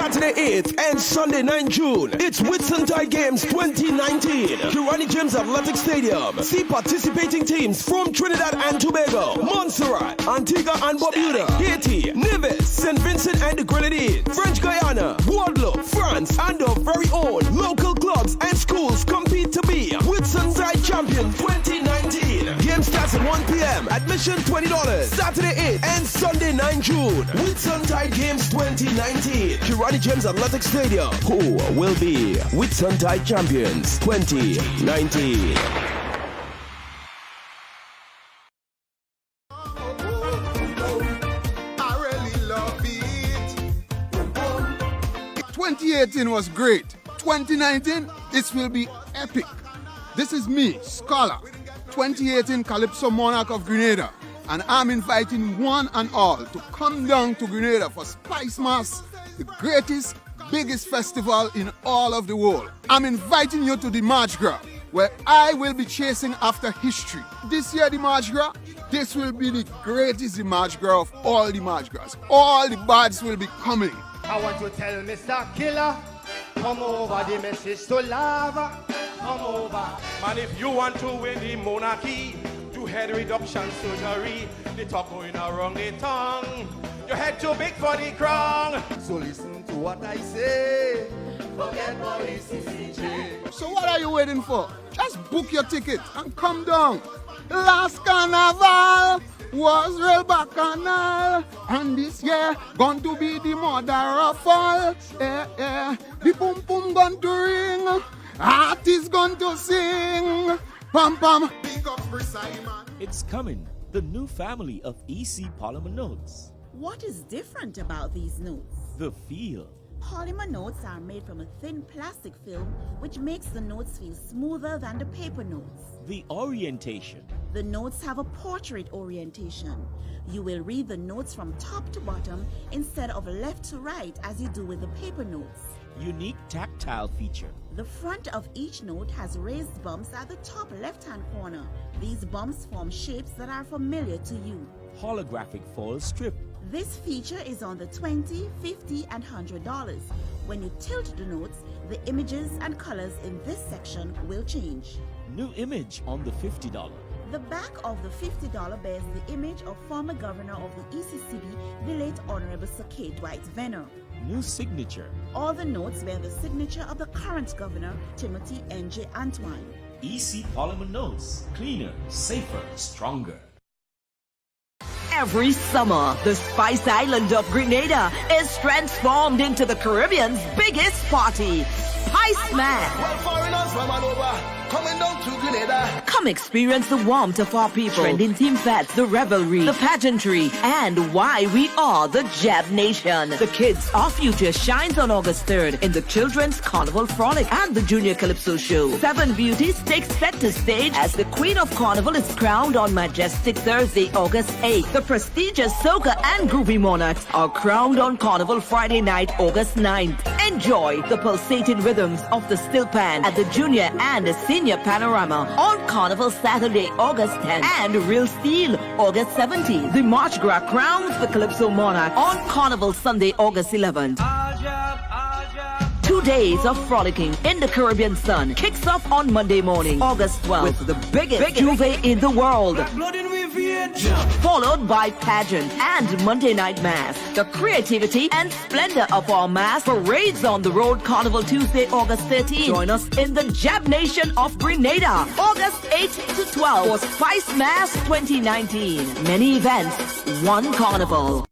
Saturday 8th and Sunday 9 June. It's Whitsuntide Games 2019. Kirani James Athletic Stadium. See participating teams from Trinidad and Tobago, Montserrat, Antigua and Barbuda, Haiti, Nevis, St. Vincent and the Grenadines, French Guyana, Guadeloupe, France, and our very own local clubs and schools compete to be Whitsuntide Champion 2019. Game starts at 1 p.m. Admission $20. Saturday 8th and Sunday 9 June. Whitsuntide Games 2019. Kirani James Athletic Stadium. Who will be Whitsuntide Champions 2019? I really love it. 2018 was great. 2019, this will be epic. This is me, Scholar, 2018 Calypso Monarch of Grenada, and I'm inviting one and all to come down to Grenada for Spice Mass, the greatest, biggest festival in all of the world. I'm inviting you to the Mardi Gras, where I will be chasing after history. This year, the Mardi Gras, this will be the greatest Mardi Gras of all the Mardi Gras. All the bards will be coming. I want to tell Mr. Killer, come over, the message to lava, come over. Man, if you want to win the monarchy, do head reduction surgery. The talk going around the tongue. Your head too big for the crown. So listen to what I say. Forget police CCJ. So what are you waiting for? Just book your ticket and come down. Last carnival was real bacchanal, and this year going to be the mother of all. The boom boom going to ring, artists going to sing. Pam pam. Big up for Simon. It's coming, the new family of EC Polymer Notes. What is different about these notes? The feel. Polymer notes are made from a thin plastic film which makes the notes feel smoother than the paper notes. The orientation. The notes have a portrait orientation. You will read the notes from top to bottom instead of left to right as you do with the paper notes. Unique tactile feature. The front of each note has raised bumps at the top left-hand corner. These bumps form shapes that are familiar to you. Holographic foil strip. This feature is on the $20, $50, and $100. When you tilt the notes, the images and colors in this section will change. New image on the $50. The back of the $50 bears the image of former governor of the ECCB, the late Honorable Sir K. Dwight Venner. New signature. All the notes bear the signature of the current governor, Timothy N.J. Antoine. EC Polymer Notes. Cleaner, safer, stronger. Every summer, the Spice Island of Grenada is transformed into the Caribbean's biggest party, Spice Man. Well, foreigners from all over, coming down to Grenada. Come experience the warmth of our people, trending theme fats, the revelry, the pageantry, and why we are the Jab Nation. The Kids Our Future shines on August 3rd in the Children's Carnival Frolic and the Junior Calypso Show. 7 beauties take center stage as the Queen of Carnival is crowned on majestic Thursday, August 8th. The prestigious Soca and Groovy Monarchs are crowned on Carnival Friday night, August 9th. Enjoy the pulsating rhythms of the Still Pan at the Junior and the Senior Panorama on Carnival Saturday, August 10th, and Real Steel, August 17th. The March Gras crowns the Calypso Monarch on Carnival Sunday, August 11th. 2 days of frolicking in the Caribbean sun kicks off on Monday morning, August 12th, with the biggest juve in the world, followed by pageant and Monday night mass. The creativity and splendor of our mass parades on the road Carnival Tuesday, August 13th. Join us in the Jab Nation of Grenada, August 8th to 12th for Spice Mass 2019. Many events, one carnival.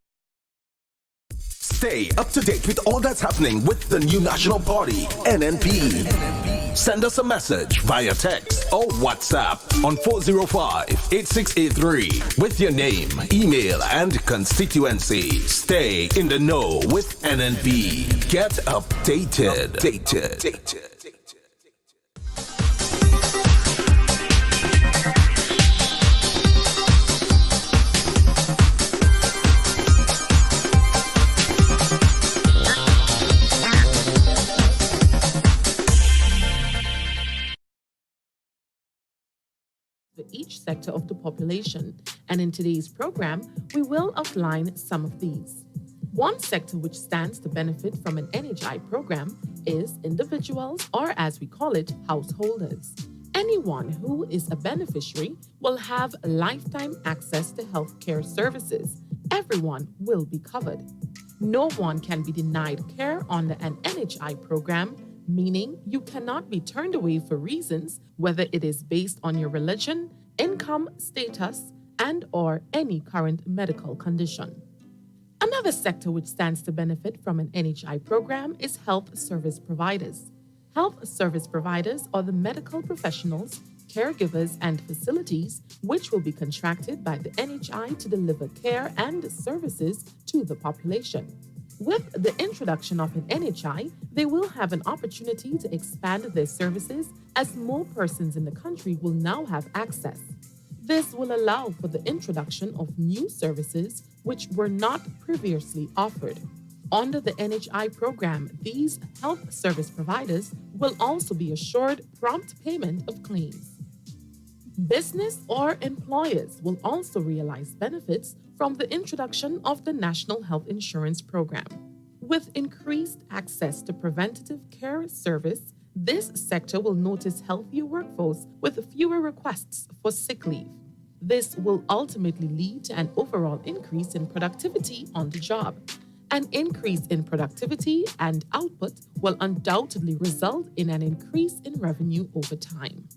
Stay up to date with all that's happening with the new national party, NNP. Send us a message via text or WhatsApp on 405-8683 with your name, email, and constituency. Stay in the know with NNP. Get updated. For each sector of the population, and in today's program, we will outline some of these. One sector which stands to benefit from an NHI program is individuals, or as we call it, householders. Anyone who is a beneficiary will have lifetime access to healthcare services. Everyone will be covered. No one can be denied care under an NHI program, meaning you cannot be turned away for reasons, whether it is based on your religion, income, status, and/or any current medical condition. Another sector which stands to benefit from an NHI program is health service providers. Health service providers are the medical professionals, caregivers, and facilities which will be contracted by the NHI to deliver care and services to the population. With the introduction of an NHI, they will have an opportunity to expand their services as more persons in the country will now have access. This will allow for the introduction of new services which were not previously offered. Under the NHI program, these health service providers will also be assured prompt payment of claims. Business or employers will also realize benefits from the introduction of the National Health Insurance Program. With increased access to preventative care service, this sector will notice healthier workforce with fewer requests for sick leave. This will ultimately lead to an overall increase in productivity on the job. An increase in productivity and output will undoubtedly result in an increase in revenue over time.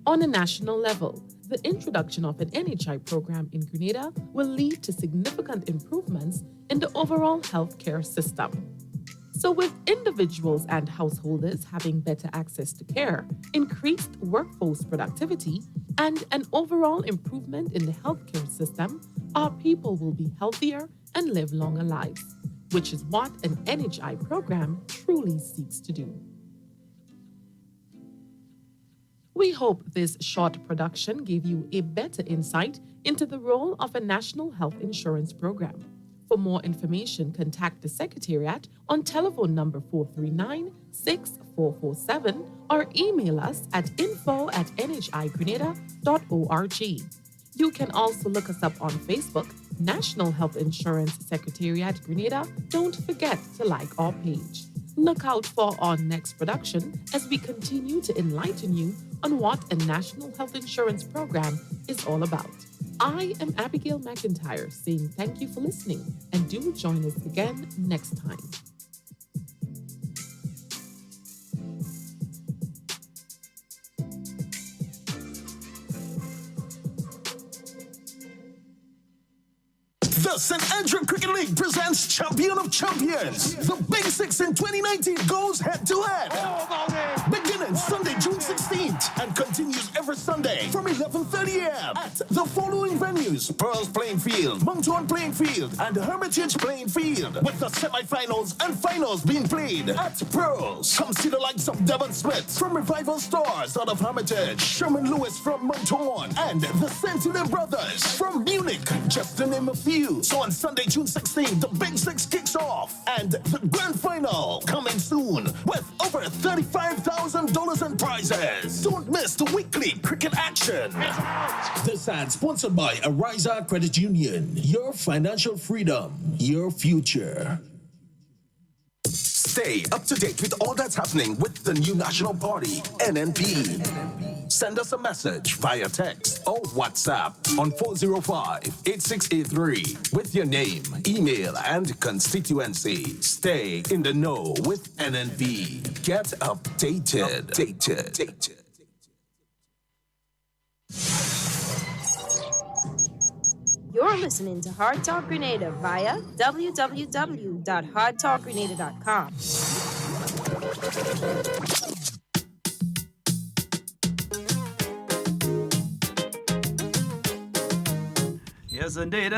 On a national level, the introduction of an NHI program in Grenada will lead to significant improvements in the overall healthcare system. So with individuals and householders having better access to care, increased workforce productivity, and an overall improvement in the healthcare system, our people will be healthier and live longer lives, which is what an NHI program truly seeks to do. We hope this short production gave you a better insight into the role of a national health insurance program. For more information, contact the Secretariat on telephone number 439-6447 or email us at info@nhigrenada.org. You can also look us up on Facebook, National Health Insurance Secretariat Grenada. Don't forget to like our page. Look out for our next production as we continue to enlighten you on what a national health insurance program is all about. I am Abigail McIntyre saying thank you for listening and do join us again next time. The St. Andrew Cricket League presents Champion of Champions. The Big Six in 2019 goes head-to-head. Beginning Sunday, June 16th and continues every Sunday from 11:30 a.m. at the following venues: Pearls Playing Field, Moncton Playing Field, and Hermitage Playing Field, with the semi-finals and finals being played at Pearls. Come see the likes of Devon Smith from Revival Stars out of Hermitage, Sherman Lewis from Moncton, and the Sentinel Brothers from Munich, just to name a few. So on Sunday, June 16th, the Big Six kicks off, and the grand final coming soon with over $35,000 in prizes. Don't miss the weekly cricket action. This ad sponsored by Ariza Credit Union. Your financial freedom, your future. Stay up to date with all that's happening with the new national party, NNP. Send us a message via text or WhatsApp on 405-8683 with your name, email, and constituency. Stay in the know with NNP. Get updated. You're listening to Hard Talk Grenada via www.hardtalkgrenada.com. Yes, indeed.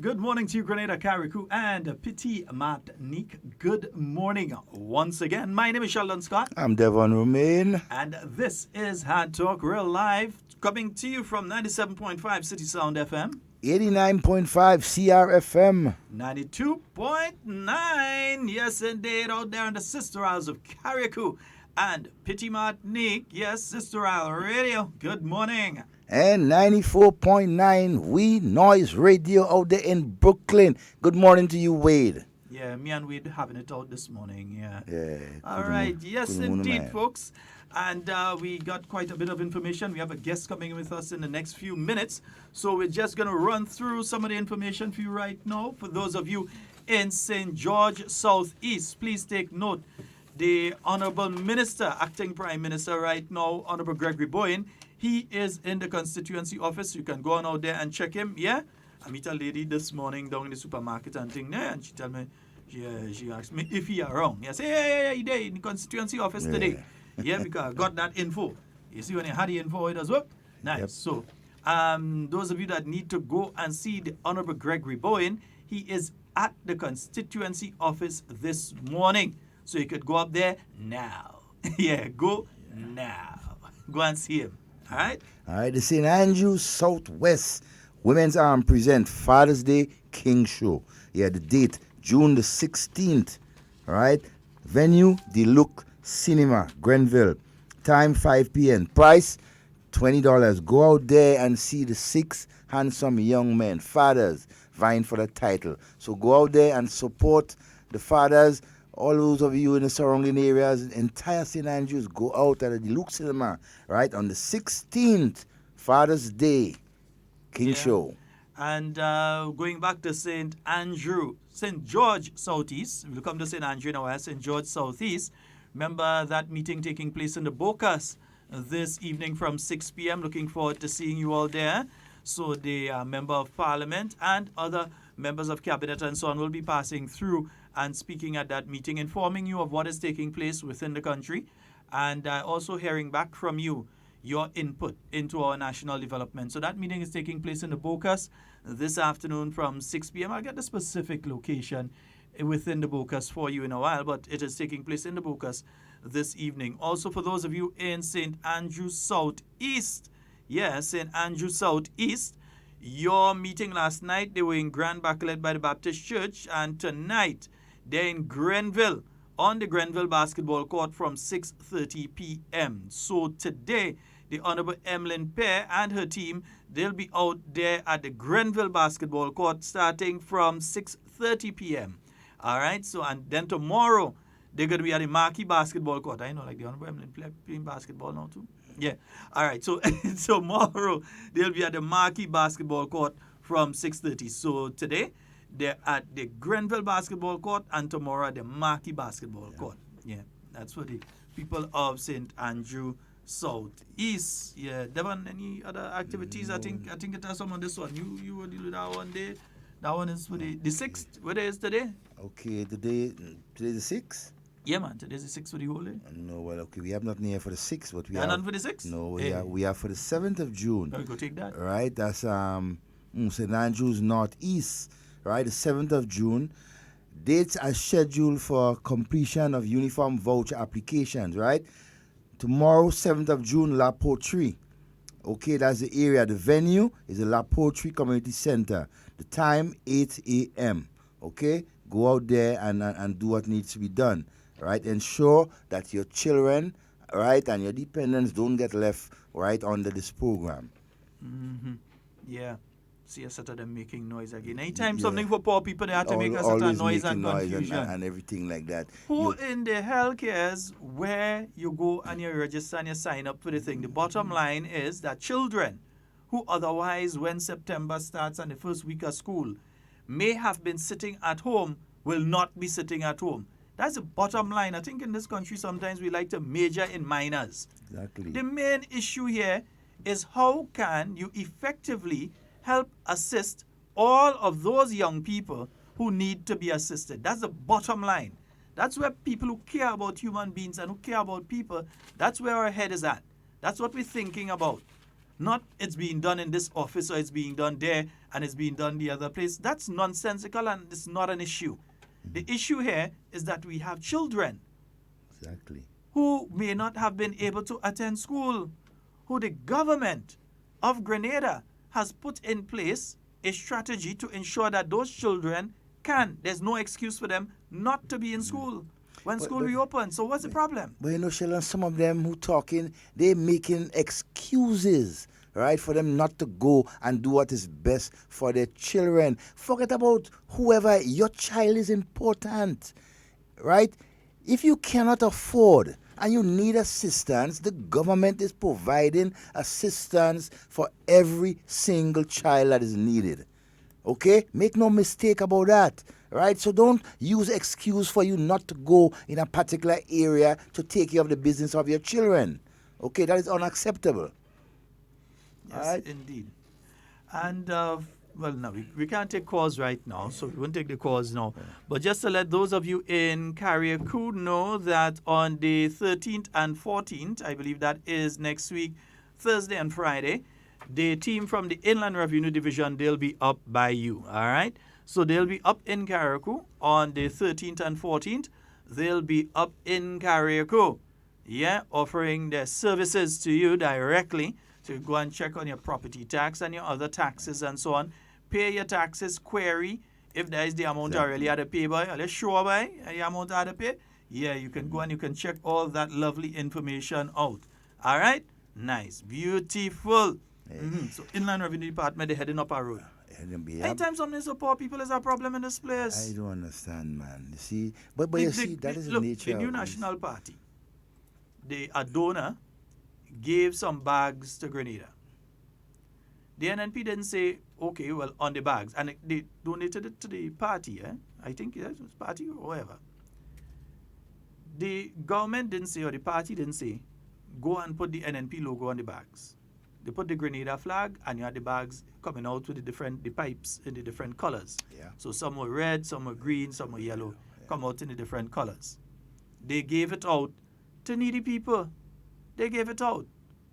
Good morning to you, Grenada, Carriacou, and Petit Martinique. Good morning once again. My name is Sheldon Scott. I'm Devon Romain. And this is Hard Talk Real Live, coming to you from 97.5 CitysoundFM. 89.5 CRFM. 92.9. Yes, indeed, out there in the Sister Isles of Carriacou and Petit Martinique. Yes, Sister Isle Radio. Good morning. and 94.9 We Noise Radio out there in Brooklyn. Good morning to you, Wade. Yeah, me and Wade having it out this morning. Yeah. All good right. morning. Yes, Good morning, indeed, man. folks. And we got quite a bit of information. We have a guest coming with us in the next few minutes. So we're just going to run through some of the information for you right now. For those of you in St. George Southeast, please take note. The Honorable Minister, Acting Prime Minister right now, Honorable Gregory Bowen, he is in the constituency office. You can go on out there and check him. Yeah? I meet a lady this morning down in the supermarket and thing there, and she tell me, she asked me if he around. I say, yeah, he there in the constituency office today. Yeah, because I got that info. You see, when you had the info, it does work. Nice. Yep. So, those of you that need to go and see the Honorable Gregory Bowen, he is at the constituency office this morning. So you could go up there now. Go now. Go and see him. All right? All right, the St. Andrews Southwest Women's Arm present Father's Day King Show. Yeah, the date, June the 16th. All right? Venue, The Look Cinema, Grenville. Time, 5 p.m. Price, $20. Go out there and see the 6 handsome young men, fathers, vying for the title. So go out there and support the fathers. All those of you in the surrounding areas, entire St. Andrews, go out at the Luke Cinema, right, on the 16th, Father's Day King Show. And going back to St. George Southeast, we'll come to St. Andrew now, St. George Southeast. Remember that meeting taking place in the Bocas this evening from 6 p.m. Looking forward to seeing you all there. So the Member of Parliament and other members of Cabinet and so on will be passing through and speaking at that meeting, informing you of what is taking place within the country, and also hearing back from you, your input into our national development. So that meeting is taking place in the Bocas this afternoon from 6 p.m. I'll get the specific location within the Bocas for you in a while, but it is taking place in the Bocas this evening. Also, for those of you in St. Andrew Southeast, St. Andrew Southeast, your meeting last night, they were in Grand Back led by the Baptist Church, and tonight they're in Grenville, on the Grenville basketball court from 6:30 p.m. So today, the Honorable Emlyn Pear and her team, they'll be out there at the Grenville basketball court starting from 6:30 p.m. All right, so and then tomorrow, they're going to be at the Marquee basketball court. I know, like the Honorable Emlyn playing basketball now too. Yeah, all right, so tomorrow, they'll be at the Marquee basketball court from 6:30. So today, they're at the Grenville basketball court, and tomorrow at the Marquee basketball court. Yeah, that's for the people of St. Andrew Southeast. Yeah, Devon, any other activities? I think it has some on this one. You will deal with that one day. That one is for the 6th. What day is today? Okay, today's the 6th? Yeah, man, today's the 6th for the whole day. No, well, okay, we have nothing here for the 6th, but we have... none for the 6th? No, we have for the 7th of June. Oh, go take that. Right, that's St. Andrews Northeast. Right, the 7th of June. Dates are scheduled for completion of uniform voucher applications, right? Tomorrow, 7th of June, La Poterie. Okay, that's the area. The venue is the La Poterie Community Center. The time, 8 a.m. Okay, go out there and do what needs to be done, right? Ensure that your children, right, and your dependents don't get left, right, under this program. Mm-hmm. Yeah. See a set of them making noise again. Anytime something for poor people, they have to make a set of noise and confusion. And everything like that. Who in the hell cares where you go and you register and you sign up for the thing? The bottom line is that children who otherwise, when September starts and the first week of school, may have been sitting at home, will not be sitting at home. That's the bottom line. I think in this country sometimes we like to major in minors. Exactly. The main issue here is how can you effectively help assist all of those young people who need to be assisted. That's the bottom line. That's where people who care about human beings and who care about people, that's where our head is at. That's what we're thinking about. Not it's being done in this office or it's being done there and it's being done the other place. That's nonsensical and it's not an issue. The issue here is that we have children who may not have been able to attend school, who the government of Grenada has put in place a strategy to ensure that those children there's no excuse for them not to be in school when school reopens. So what's the problem? But you know, Sheldon, some of them who talking, they making excuses, right, for them not to go and do what is best for their children. Forget about whoever. Your child is important, right? If you cannot afford and you need assistance, the government is providing assistance for every single child that is needed. Okay? Make no mistake about that. Right? So don't use excuse for you not to go in a particular area to take care of the business of your children. Okay? That is unacceptable. Yes, right? Indeed. And, well, no, we can't take calls right now, so we won't take the calls now. Yeah. But just to let those of you in Carriacou know that on the 13th and 14th, I believe that is next week, Thursday and Friday, the team from the Inland Revenue Division, they'll be up by you, all right? So they'll be up in Carriacou on the 13th and 14th. They'll be up in Carriacou, yeah, offering their services to you directly. So you go and check on your property tax and your other taxes and so on. Pay your taxes, query if there is the amount I really had to pay by. Are you sure by the amount I had to pay? Yeah, you can go and you can check all that lovely information out. All right? Nice. Beautiful. So Inland Revenue Department, they're heading up our road. Anytime something so poor people is a problem in this place. I don't understand, man. You see? But you see, that is the nature of the New National Party, a donor gave some bags to Grenada. The NNP didn't say, okay, well, on the bags. And they donated it to the party, I think it was party or whatever. The government didn't say, or the party didn't say, go and put the NNP logo on the bags. They put the Grenada flag, and you had the bags coming out with the pipes in the different colors. Yeah. So some were red, some were green, some were yellow. Come out in the different colors. They gave it out to needy people. They gave it out.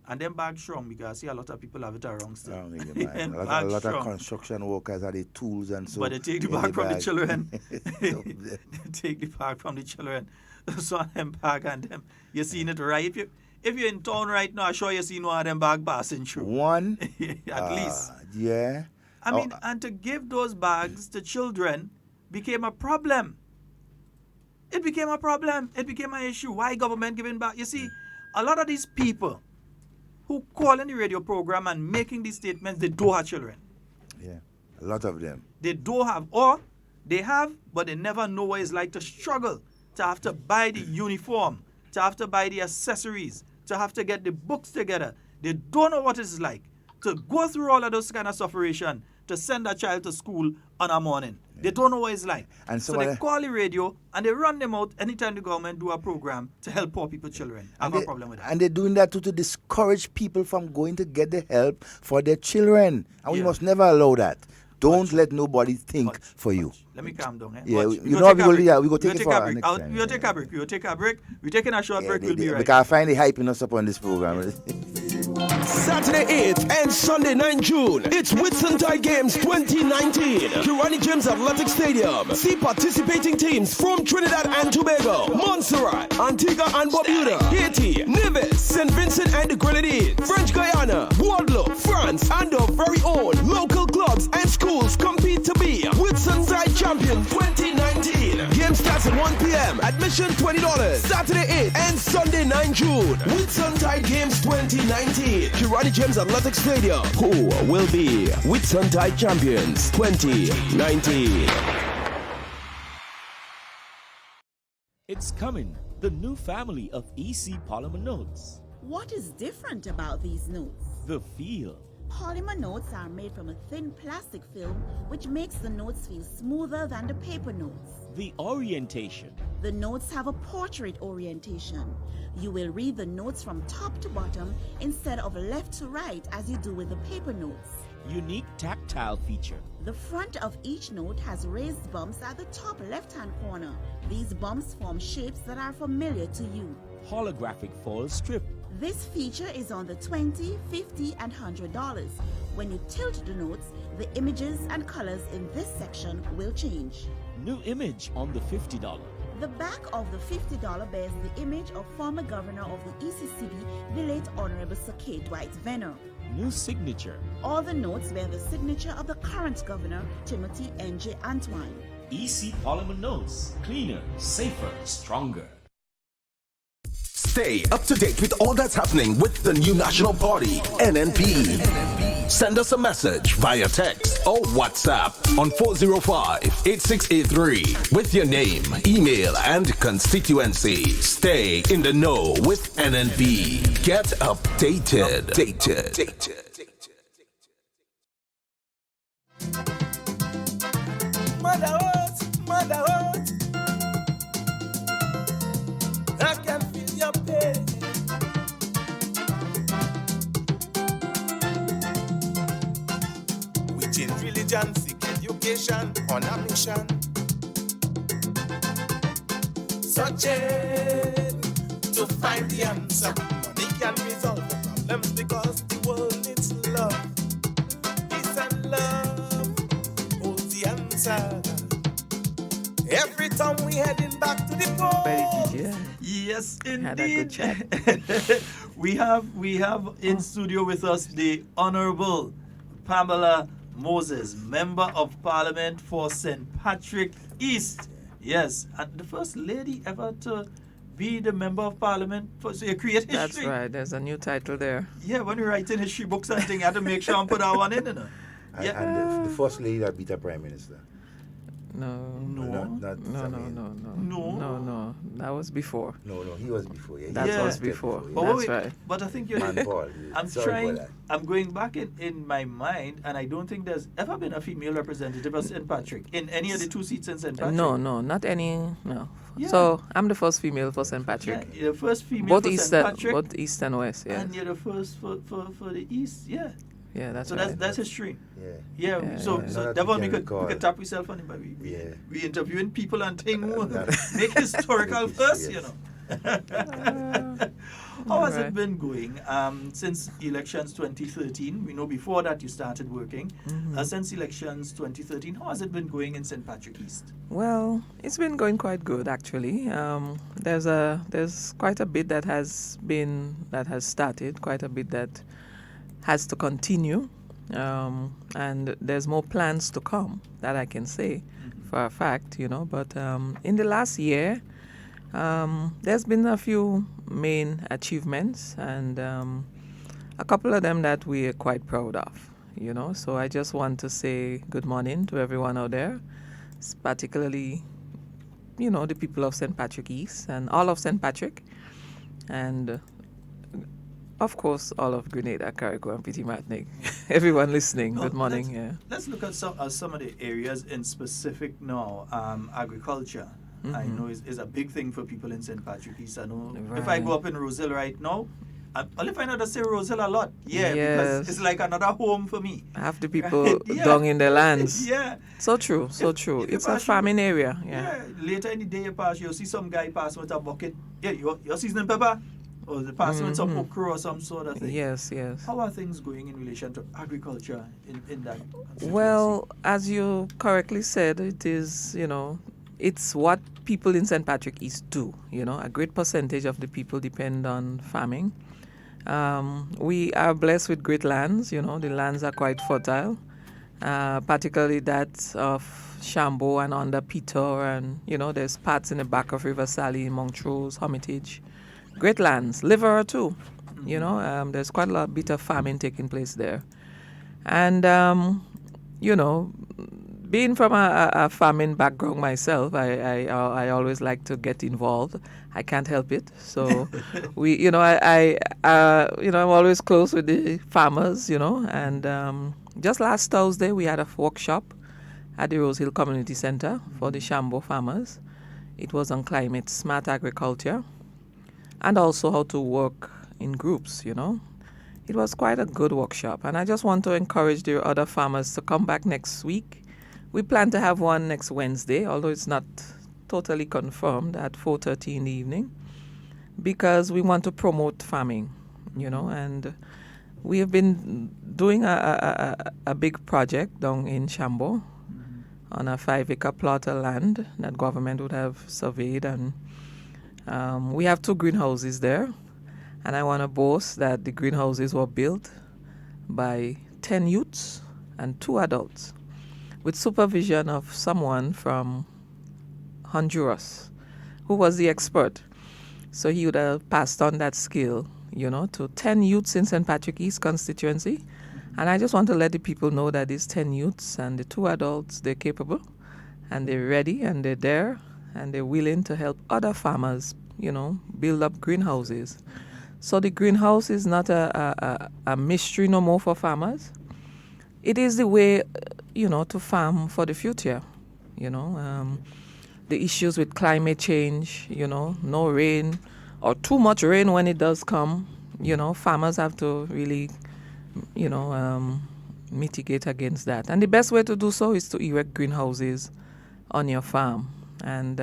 And them bags shrunk because see a lot of people have it around still. A lot of construction workers are the tools and so. But they take the bag from the children. They take the bag from the children. So them bag and them. You seen it right? If you're in town right now, I'm sure you seen one of them bag passing through. One? At least. Yeah. I mean, and to give those bags to children became a problem. It became a problem. It became an issue. Why government giving back? You see, a lot of these people who call in the radio program and making these statements, they don't have children. Yeah, a lot of them. They don't have, or they have, but they never know what it's like to struggle, to have to buy the uniform, to have to buy the accessories, to have to get the books together. They don't know what it's like to go through all of those kind of sufferation to send a child to school on a morning. Yeah. They don't know what it's like. And so they call the radio and they run them out anytime the government do a program to help poor people children. I have no problem with that. And they're doing that to discourage people from going to get the help for their children. And we must never allow that. Don't let nobody think for you. Let me calm down. Yeah, you know we go take it for our next time. We'll take a break. We'll take a break. We're taking a short break. We'll be right. We can find the hyping us up on this program. Saturday 8th and Sunday 9 June. It's Whitsuntide Games 2019. Carriacou James Athletic Stadium. See participating teams from Trinidad and Tobago, Montserrat, Antigua and Barbuda, Haiti, Nevis, St. Vincent and the Grenadines, French Guiana, Guadeloupe, France, and our very own local clubs and schools compete to be Whitsuntide Champion 2019. Game starts at 1 p.m. Admission $20. Saturday 8th and Sunday 9 June. Whitsuntide Games 2019. Carriacou James Athletic Stadium. Who will be Whitsuntide Champions 2019? It's coming. The new family of EC Polymer Notes. What is different about these notes? The feel. Polymer notes are made from a thin plastic film which makes the notes feel smoother than the paper notes. The orientation. The notes have a portrait orientation. You will read the notes from top to bottom instead of left to right as you do with the paper notes. Unique tactile feature. The front of each note has raised bumps at the top left-hand corner. These bumps form shapes that are familiar to you. Holographic foil strip. This feature is on the $20, $50, and $100. When you tilt the notes, the images and colors in this section will change. New image on the $50. The back of the $50 bears the image of former governor of the ECCB, the late Honorable Sir K. Dwight Venner. New signature. All the notes bear the signature of the current governor, Timothy N.J. Antwine. EC Polymer Notes. Cleaner, safer, stronger. Stay up to date with all that's happening with the new national party, NNP. Send us a message via text or WhatsApp on 405-8683 with your name, email, and constituency. Stay in the know with NNP. Get updated. Mother Earth, I can feel your pain. We change religion, seek education on a mission. Searching to find the answer. Money can resolve the problems because the world needs love. Peace and love holds the answer. Every time we heading back to the port. Yes, indeed. we have in studio with us the Honorable Pamela Moses, Member of Parliament for St. Patrick East. Yes, and the first lady ever to be the Member of Parliament. So you create history. That's right. There's a new title there. Yeah, when you write in history books and things, you have to make sure and put that one in. Yeah. And the first lady that beat a prime minister. No. That was before. No, he was before. Yeah, that was before. That's right. But I think I'm going back in my mind, and I don't think there's ever been a female representative of St. Patrick in any of the two seats in St. Patrick. No, not any. No. Yeah. So I'm the first female for St. Patrick. Yeah, you're the first female for St. Patrick. Both East and West. Yeah. And you're the first for the East. Yeah. Yeah, that's so right. That's history. Yeah. So Devon, we could tap yourself on it, but we interviewing people and things who make historical first, you know. How has it been going since elections 2013? We know before that you started working. Since elections 2013, how has it been going in St. Patrick East? Well, it's been going quite good actually. There's quite a bit that has started, quite a bit that has to continue, and there's more plans to come, that I can say for a fact, you know. But in the last year, there's been a few main achievements, and a couple of them that we are quite proud of, you know. So I just want to say good morning to everyone out there, particularly, you know, the people of St. Patrick East and all of St. Patrick, and of course, all of Grenada, Carriacou, and Petit Martinique. Everyone listening, good morning. Let's look at some of the areas in specific now. Agriculture, I know, is a big thing for people in St. Patrick East. I know if I go up in Roselle right now, I'll find out to say Roselle a lot. Because it's like another home for me. Half the people down in their lands. So true. It's a farming area. Later in the day you pass, you'll see some guy pass with a bucket. Yeah, you're seasoning pepper. Or the passing with some okra or some sort of thing. Yes. How are things going in relation to agriculture in that constituency? Well, as you correctly said, it is, you know, it's what people in St. Patrick East do. You know, a great percentage of the people depend on farming. We are blessed with great lands. You know, the lands are quite fertile, particularly that of Chambeau and under Peter, and, you know, there's parts in the back of River Sally, Montrose, Hermitage. Great lands, Liver too, you know, there's quite a bit of farming taking place there. And, you know, being from a farming background myself, I always like to get involved. I can't help it. So I'm always close with the farmers, you know. And just last Thursday, we had a workshop at the Rose Hill Community Center for the Chambeau farmers. It was on climate smart agriculture, and also how to work in groups, you know. It was quite a good workshop, and I just want to encourage the other farmers to come back next week. We plan to have one next Wednesday, although it's not totally confirmed, at 4:30 in the evening, because we want to promote farming, you know, and we have been doing a big project down in Chambeau on a 5-acre plot of land that government would have surveyed, and we have 2 greenhouses there, and I want to boast that the greenhouses were built by 10 youths and 2 adults with supervision of someone from Honduras who was the expert. So he would have passed on that skill, to 10 youths in St. Patrick East constituency. And I just want to let the people know that these 10 youths and the 2 adults, they're capable and they're ready and they're there and they're willing to help other farmers, build up greenhouses. So the greenhouse is not a mystery no more for farmers. It is the way, to farm for the future, the issues with climate change, no rain or too much rain when it does come, farmers have to really, mitigate against that. And the best way to do so is to erect greenhouses on your farm. And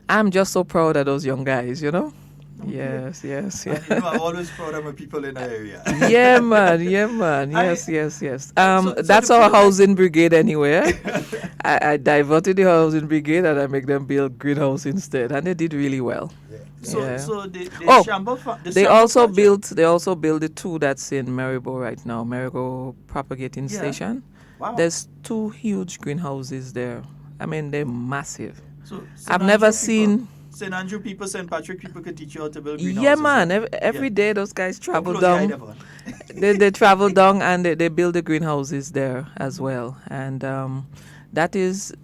I'm just so proud of those young guys, Yes. I'm always proud of my people in the area. Yeah, man. Yes. That's our housing brigade anyway. I diverted the housing brigade and I make them build greenhouse instead, and they did really well. So they also built the 2 that's in Maribo right now, Maribo propagating station. Wow. There's 2 huge greenhouses there. I mean, they're massive. So I've never seen. St. Andrew people, St. Patrick people could teach you how to build greenhouses. Yeah, man. Every day those guys travel down. They travel down and they build the greenhouses there as well. And that is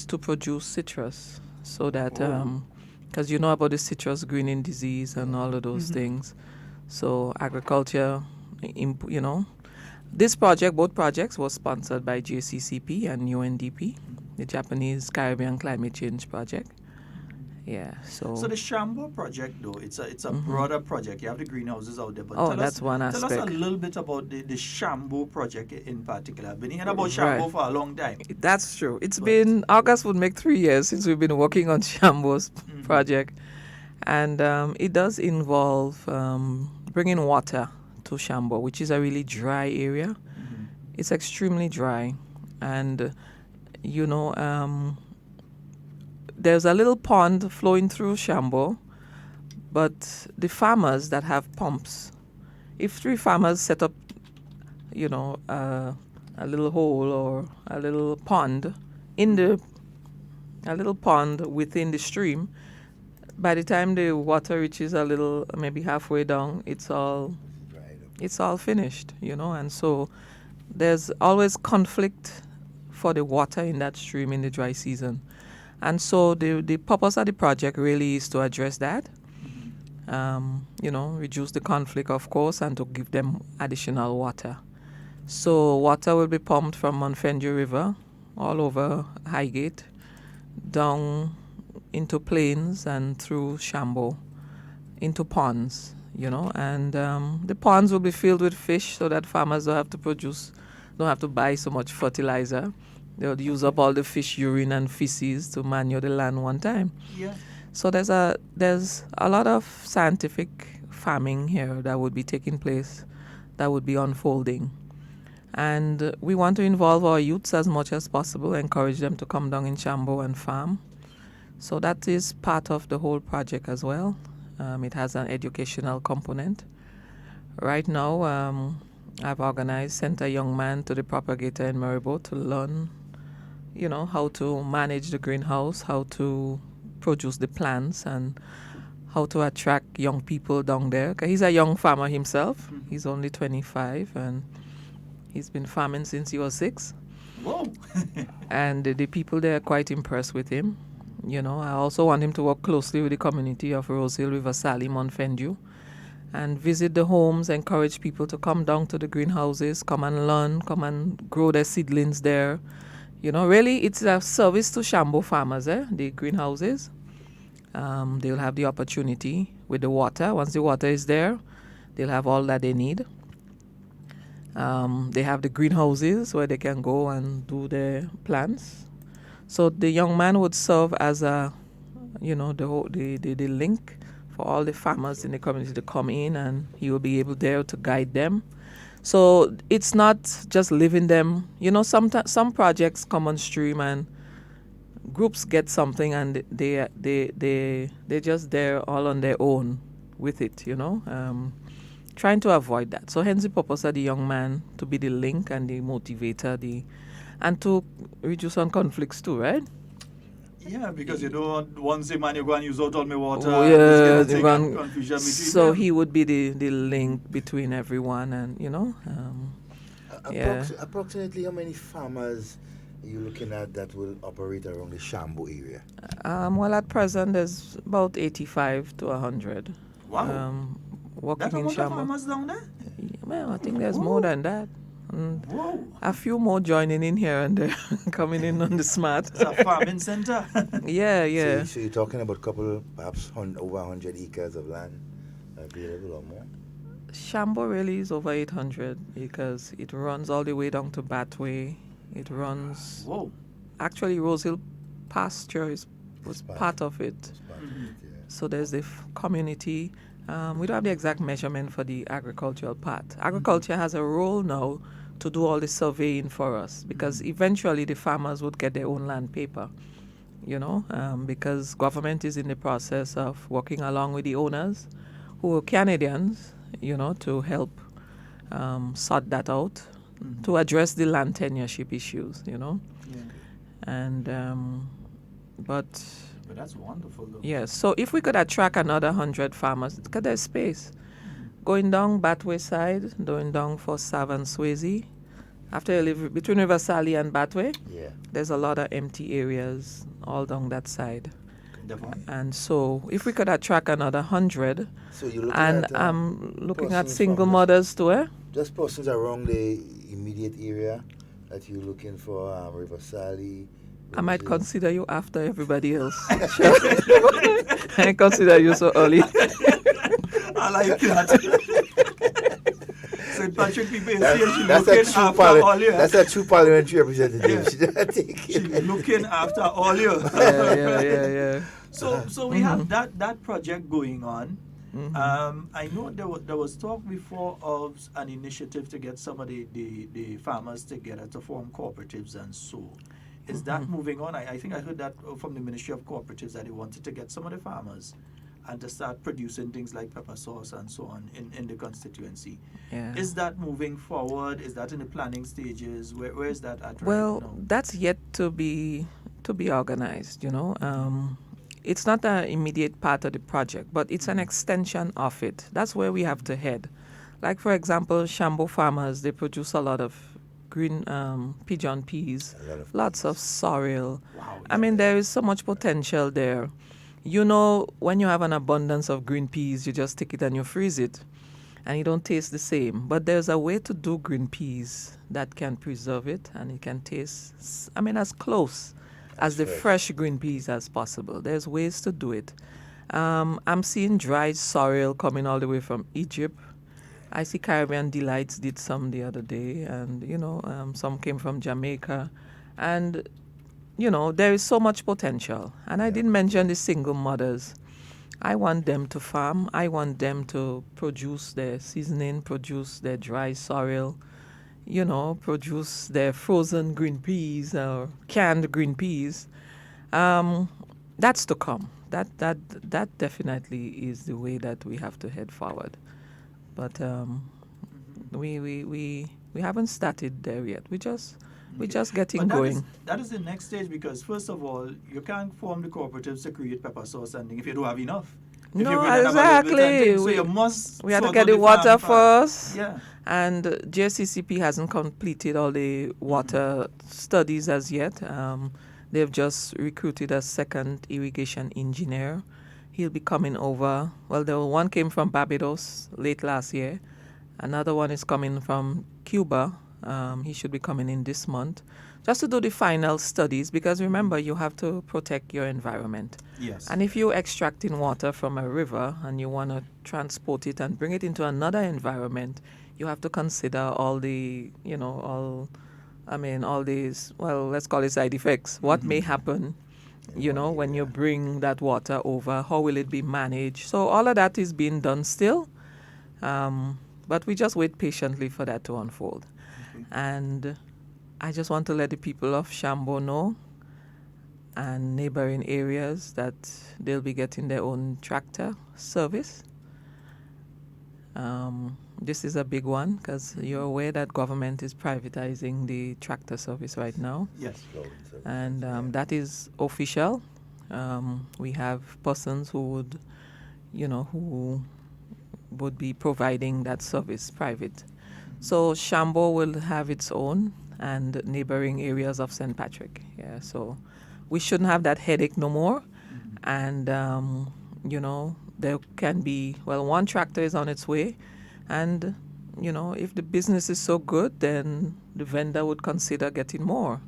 to produce citrus. So that, because you know about the citrus greening disease and all of those things. So agriculture, this project, both projects was sponsored by JCCP and UNDP, the Japanese Caribbean Climate Change Project. Yeah, so the Shambo project, though, it's a broader project. You have the greenhouses out there, but that's one aspect. Tell us a little bit about the Shambo project in particular. I've been hearing about Shambo for a long time. That's true. It's been, August would make 3 years since we've been working on Shambo's project. And it does involve bringing water to Shambo, which is a really dry area. It's extremely dry. And, there's a little pond flowing through Shambo, but the farmers that have pumps, if 3 farmers set up, a little hole or a little pond within the stream, by the time the water reaches a little, maybe halfway down, it's all finished, and so there's always conflict for the water in that stream in the dry season. And so the purpose of the project really is to address that, reduce the conflict, of course, and to give them additional water. So water will be pumped from Monfendu River all over Highgate, down into plains and through Shambo, into ponds, and the ponds will be filled with fish so that farmers don't have to buy so much fertilizer. They'll use up all the fish urine and feces to manure the land one time. Yeah. So there's a lot of scientific farming here that would be taking place, that would be unfolding. And we want to involve our youths as much as possible, encourage them to come down in Shambo and farm. So that is part of the whole project as well. It has an educational component. Right now, I've organized, sent a young man to the propagator in Maribo to learn how to manage the greenhouse, how to produce the plants, and how to attract young people down there. 'Cause he's a young farmer himself. He's only 25, and he's been farming since he was 6. Whoa! And the people there are quite impressed with him. I also want him to work closely with the community of Rose Hill, River Sally, Monfendu, and visit the homes, encourage people to come down to the greenhouses, come and learn, come and grow their seedlings there. Really, it's a service to Shambo farmers, the greenhouses. They'll have the opportunity with the water. Once the water is there, they'll have all that they need. They have the greenhouses where they can go and do their plants. So the young man would serve as the link for all the farmers in the community to come in, and he will be able there to guide them. So it's not just leaving them. Some projects come on stream and groups get something and they're just there all on their own with it. Trying to avoid that. So hence the purpose of the young man to be the link and the motivator, and to reduce on conflicts too, right? Yeah, because you don't want once a man you go and use out all my water. Oh, it's yeah, gonna take confusion between so them. he would be the link between everyone, and yeah. Approximately how many farmers are you looking at that will operate around the Shambo area? Well, at present, there's about 85 to 100. Wow. Working That in amount of Shambo. farmers down there? Well, I think there's more than that. A few more joining in here and there, coming in on the smart. It's a farming center. Yeah. So you're talking about perhaps over 100 acres of land available or more? Shambo really is over 800 acres. It runs all the way down to Batway. It runs. Whoa. Actually, Rose Hill pasture was part of it. So there's the community. We don't have the exact measurement for the agricultural part. Agriculture has a role now to do all the surveying for us, because eventually the farmers would get their own land paper, because government is in the process of working along with the owners who are Canadians, to help sort that out, to address the land tenureship issues, And, but that's wonderful, though. Yes, so if we could attract another 100 farmers, because there's space. Going down Batway side, going down for Savon Swayze, after you live between River Sally and Batway, there's a lot of empty areas all down that side. Definitely. And so if we could attract another 100, so you're looking and at, I'm looking at persons single from mothers too, eh? Just persons around the immediate area that you're looking for, River Sally. I might consider you after everybody else. I consider you so early. I like that. St. Patrick people she's that's looking after all you. That's a true parliamentary representative. Yeah. She's looking after all you. Yeah. So we have that project going on. I know there was talk before of an initiative to get some of the farmers together to form cooperatives and so. Is that moving on? I think I heard that from the Ministry of Cooperatives that they wanted to get some of the farmers and to start producing things like pepper sauce and so on in the constituency. Yeah. Is that moving forward? Is that in the planning stages? Where is that at Well, right now? that's yet to be organized, It's not an immediate part of the project, but it's an extension of it. That's where we have to head. Like, for example, Shambo farmers, they produce a lot of green pigeon peas, lots of sorrel. Wow, I mean, there is so much potential there. When you have an abundance of green peas, you just take it and you freeze it, and you don't taste the same. But there's a way to do green peas that can preserve it, and it can taste, as close as the fresh green peas as possible. There's ways to do it. I'm seeing dried sorrel coming all the way from Egypt. I see Caribbean Delights did some the other day, and, some came from Jamaica. And, there is so much potential. And I didn't mention the single mothers. I want them to farm. I want them to produce their seasoning, produce their dry sorrel, produce their frozen green peas or canned green peas. That's to come. That definitely is the way that we have to head forward. But we haven't started there yet. We're just getting going. That is the next stage, because first of all, you can't form the cooperatives to create pepper sauce and if you don't have enough. No, exactly. So you must. We have to get the water first. Yeah. And JCCP hasn't completed all the water studies as yet. They've just recruited a second irrigation engineer. He'll be coming over. Well, the one came from Barbados late last year. Another one is coming from Cuba. He should be coming in this month, just to do the final studies, because remember, you have to protect your environment. Yes. And if you're extracting water from a river and you want to transport it and bring it into another environment, you have to consider all the, all these, well, let's call it side effects. What may happen, when you bring that water over? How will it be managed? So all of that is being done still, but we just wait patiently for that to unfold. Okay. And I just want to let the people of Shambo know and neighboring areas that they'll be getting their own tractor service. This is a big one, because you're aware that government is privatizing the tractor service right now. Yes. And that is official. We have persons who would, who would be providing that service private. So Shambo will have its own and neighboring areas of St. Patrick. Yeah, so we shouldn't have that headache no more. And, there can be, one tractor is on its way. And, if the business is so good, then the vendor would consider getting more,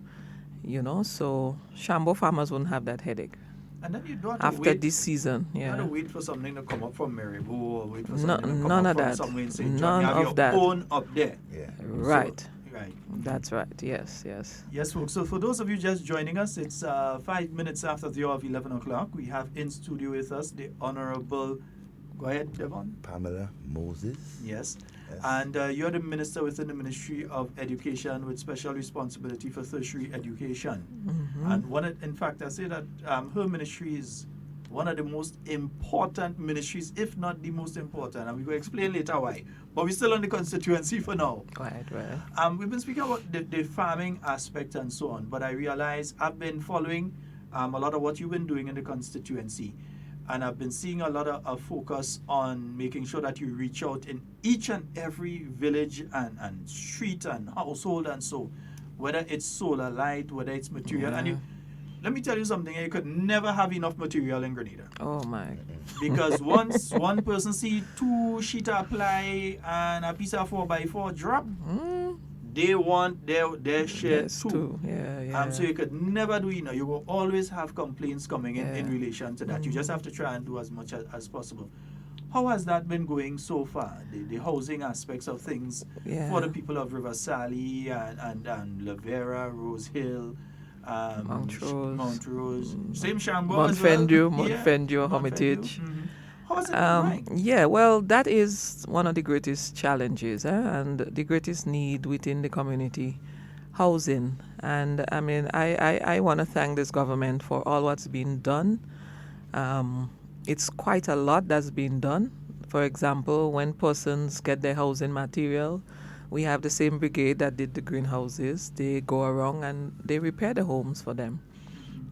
so Shambo farmers wouldn't have that headache. And then you don't after wait, this season, you yeah. don't wait for something to come up from Maribou or wait for something to come none up of from that. somewhere in St. John. None You have of your that. own up there. Yeah. Right. So, right. That's right. Yes. Yes, folks. So for those of you just joining us, it's 5 minutes after the hour of 11 o'clock. We have in studio with us the Honorable, go ahead, Devon. Pamela Moses. Yes. And you're the minister within the Ministry of Education with special responsibility for tertiary education. Mm-hmm. And in fact, I say that her ministry is one of the most important ministries, if not the most important. And we will explain later why. But we're still on the constituency for now. Right. We've been speaking about the farming aspect and so on. But I realize I've been following a lot of what you've been doing in the constituency. And I've been seeing a lot of focus on making sure that you reach out in each and every village and street and household and so, whether it's solar light, whether it's material. Yeah. And let me tell you something, you could never have enough material in Grenada. Oh my. Because once one person see 2 sheet apply and a piece of 4x4 drop, they want their share too. Yeah. So you could never do, you will always have complaints coming in relation to that. You just have to try and do as much as possible. How has that been going so far? The housing aspects of things for the people of River Sally and Lavera, Rose Hill, Montrose, same Shambo as well. Montfendio, Hermitage. How has it been going? Yeah, well, that is one of the greatest challenges and the greatest need within the community, housing. And I mean, I want to thank this government for all what's been done. It's quite a lot that's been done. For example, when persons get their housing material, we have the same brigade that did the greenhouses. They go around and they repair the homes for them,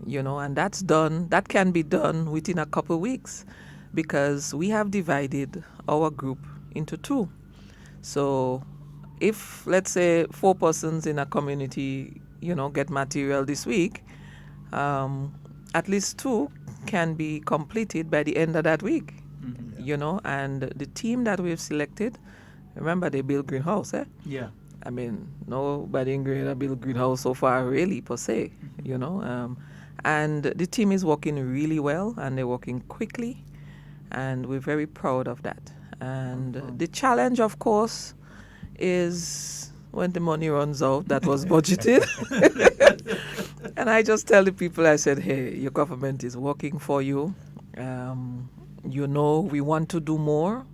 and that's done. That can be done within a couple of weeks because we have divided our group into 2. So if, let's say, 4 persons in a community, get material this week, at least 2 can be completed by the end of that week, and the team that we've selected, remember, they build greenhouse, eh? Yeah. I mean, nobody in Grenada built greenhouse so far, really, per se, And the team is working really well, and they're working quickly, and we're very proud of that. And the challenge, of course, is when the money runs out that was budgeted. And I just tell the people, I said, hey, your government is working for you. We want to do more.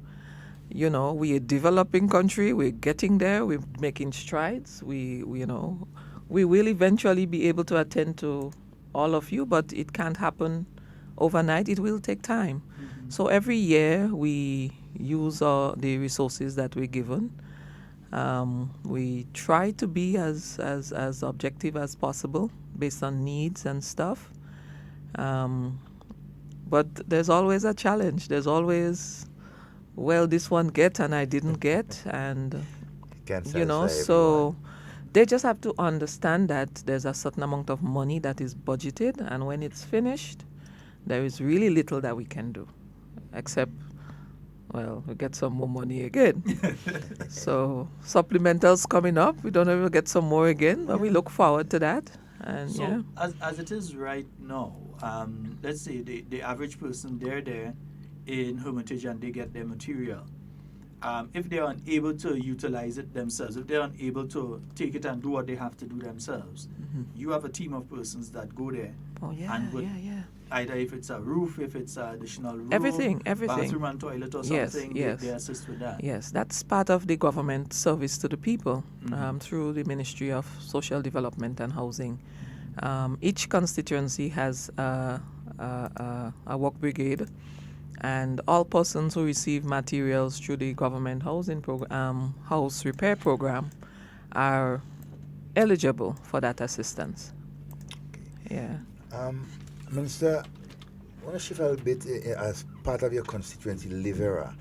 We're a developing country. We're getting there. We're making strides. We will eventually be able to attend to all of you, but it can't happen overnight. It will take time. So every year we use the resources that we're given. We try to be as objective as possible based on needs and stuff. But there's always a challenge. There's always, this one get and I didn't get, and so they just have to understand that there's a certain amount of money that is budgeted, and when it's finished, there is really little that we can do, except, we get some more money again. So supplementals coming up. We don't ever get some more again, but we look forward to that. And so as it is right now, let's say the average person, they're there in Hermitage and they get their material. If they're unable to utilize it themselves, if they're unable to take it and do what they have to do themselves, you have a team of persons that go there and would either if it's a roof, if it's an additional room, everything, bathroom and toilet or something, yes. They assist with that. Yes, that's part of the government service to the people through the Ministry of Social Development and Housing. Each constituency has a work brigade, and all persons who receive materials through the government housing house repair program are eligible for that assistance. Minister, I want to shift a little bit as part of your constituency, Livera.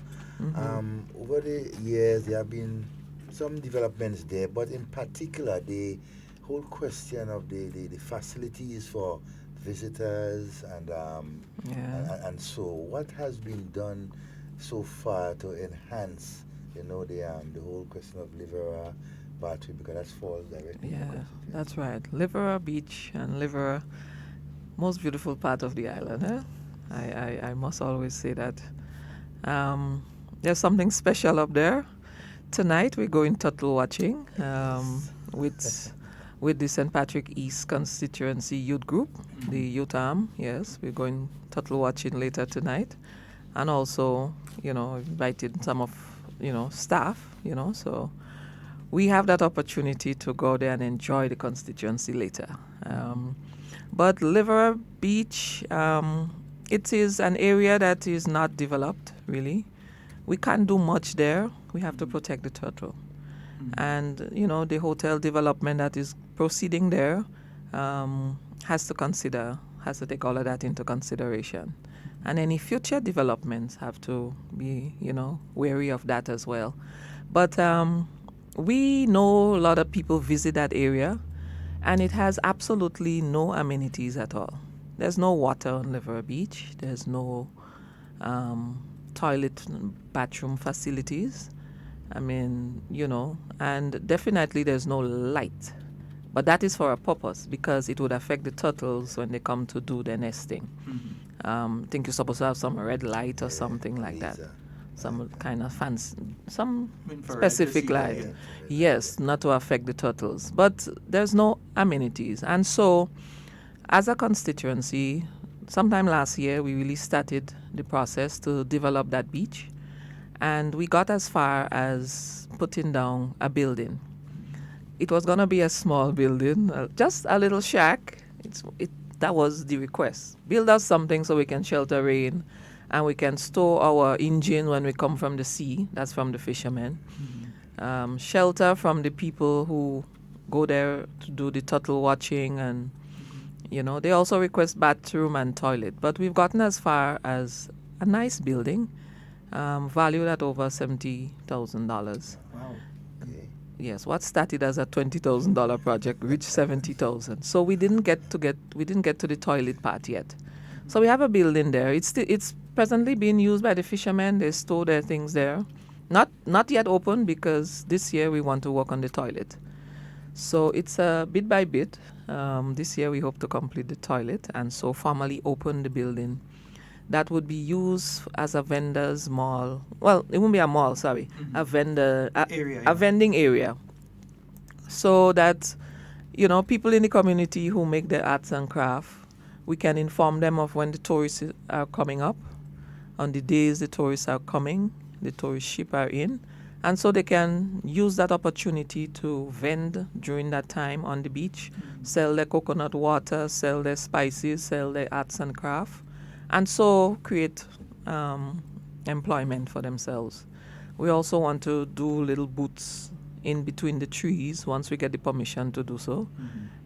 Over the years, there have been some developments there, but in particular, the whole question of the facilities for visitors and so what has been done so far to enhance, the whole question of Livera Battery, because that falls directly. Yeah, that's right. Livera Beach and Livera, most beautiful part of the island. I must always say that. There's something special up there. Tonight we're going turtle watching with the St. Patrick East constituency youth group, the youth arm. Yes, we're going turtle watching later tonight, and also invited some of staff. So we have that opportunity to go there and enjoy the constituency later. But Livera Beach, it is an area that is not developed, really. We can't do much there. We have to protect the turtle. And, the hotel development that is proceeding there has to take all of that into consideration. And any future developments have to be, wary of that as well. But we know a lot of people visit that area, and it has absolutely no amenities at all. There's no water on Livera Beach. There's no toilet and bathroom facilities. And definitely there's no light. But that is for a purpose, because it would affect the turtles when they come to do their nesting. I think you're supposed to have some red light or something like that. Some kind of fancy, some specific light. Yes, not to affect the turtles. But there's no amenities. And so, as a constituency, sometime last year, we really started the process to develop that beach. And we got as far as putting down a building. It was going to be a small building, just a little shack. That was the request. Build us something so we can shelter rain, and we can store our engine when we come from the sea. That's from the fishermen. Shelter from the people who go there to do the turtle watching, and they also request bathroom and toilet. But we've gotten as far as a nice building, valued at over $70,000. Wow. Yes, what started as a $20,000 project reached $70,000. So we didn't get to the toilet part yet. So we have a building there. It's presently being used by the fishermen. They store their things there. Not yet open, because this year we want to work on the toilet. So it's bit by bit. This year we hope to complete the toilet, and so formally open the building. That would be used as a vendor's mall. Well, it won't be a mall, sorry. A vending area. So that, people in the community who make their arts and craft, we can inform them of when the tourists are coming up, on the days the tourists are coming, the tourist ship are in. And so they can use that opportunity to vend during that time on the beach, sell their coconut water, sell their spices, sell their arts and craft, and so create employment for themselves. We also want to do little booths in between the trees once we get the permission to do so.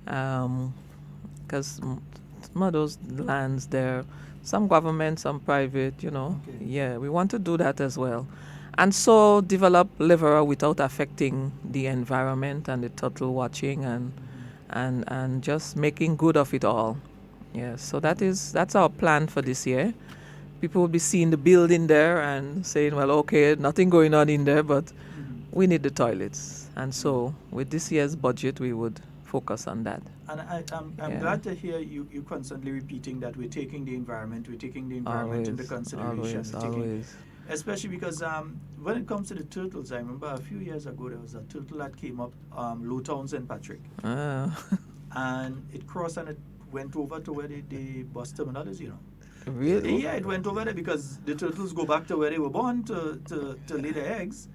Because some of those lands there, some government, some private, Yeah, we want to do that as well. And so develop Livera without affecting the environment and the turtle watching and just making good of it all. Yes, so that's our plan for this year. People will be seeing the building there and saying, well, okay, nothing going on in there, but we need the toilets. And so with this year's budget, we would focus on that. And I'm glad to hear you constantly repeating that we're taking the environment into consideration. Always. Especially because when it comes to the turtles, I remember a few years ago there was a turtle that came up low town St. Patrick. And it crossed and it went over to where the bus terminal is, Really? Yeah, it went over there because the turtles go back to where they were born to lay their eggs.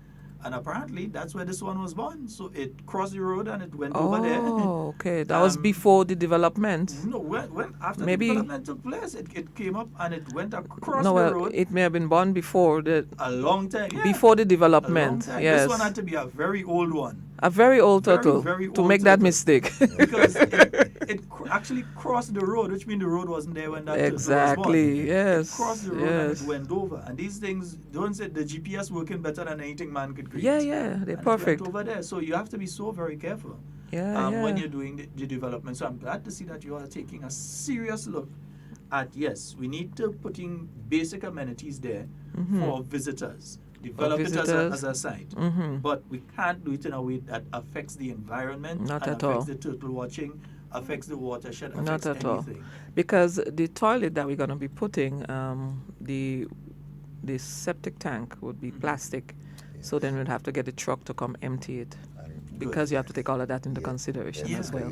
And apparently that's where this one was born. So it crossed the road and it went over there. Oh, okay. That was before the development. No, when after the development took place, it came up and it went across the road. It may have been born before a long time. Yeah. Before the development. A long time. Yes. This one had to be a very old one. A very old turtle very to old make that turtle. mistake. Because it actually crossed the road, which means the road wasn't there when that turtle was born. Exactly. Yes. It crossed the road Yes. and it went over. And these things, don't say the GPS working better than anything man could create. Yeah, they're And perfect. it went over there. So you have to be so very careful Yeah. when you're doing the development. So I'm glad to see that you are taking a serious look at, yes, we need to put in basic amenities there for visitors. Develop it as a site. But we can't do it in a way that affects the environment, Not and at affects all. the turtle watching, affects the watershed, affects Not at all. anything. Because the toilet that we're going to be putting, the septic tank would be plastic. So then we'd have to get a truck to come empty it. Because you have to take all of that into consideration as well.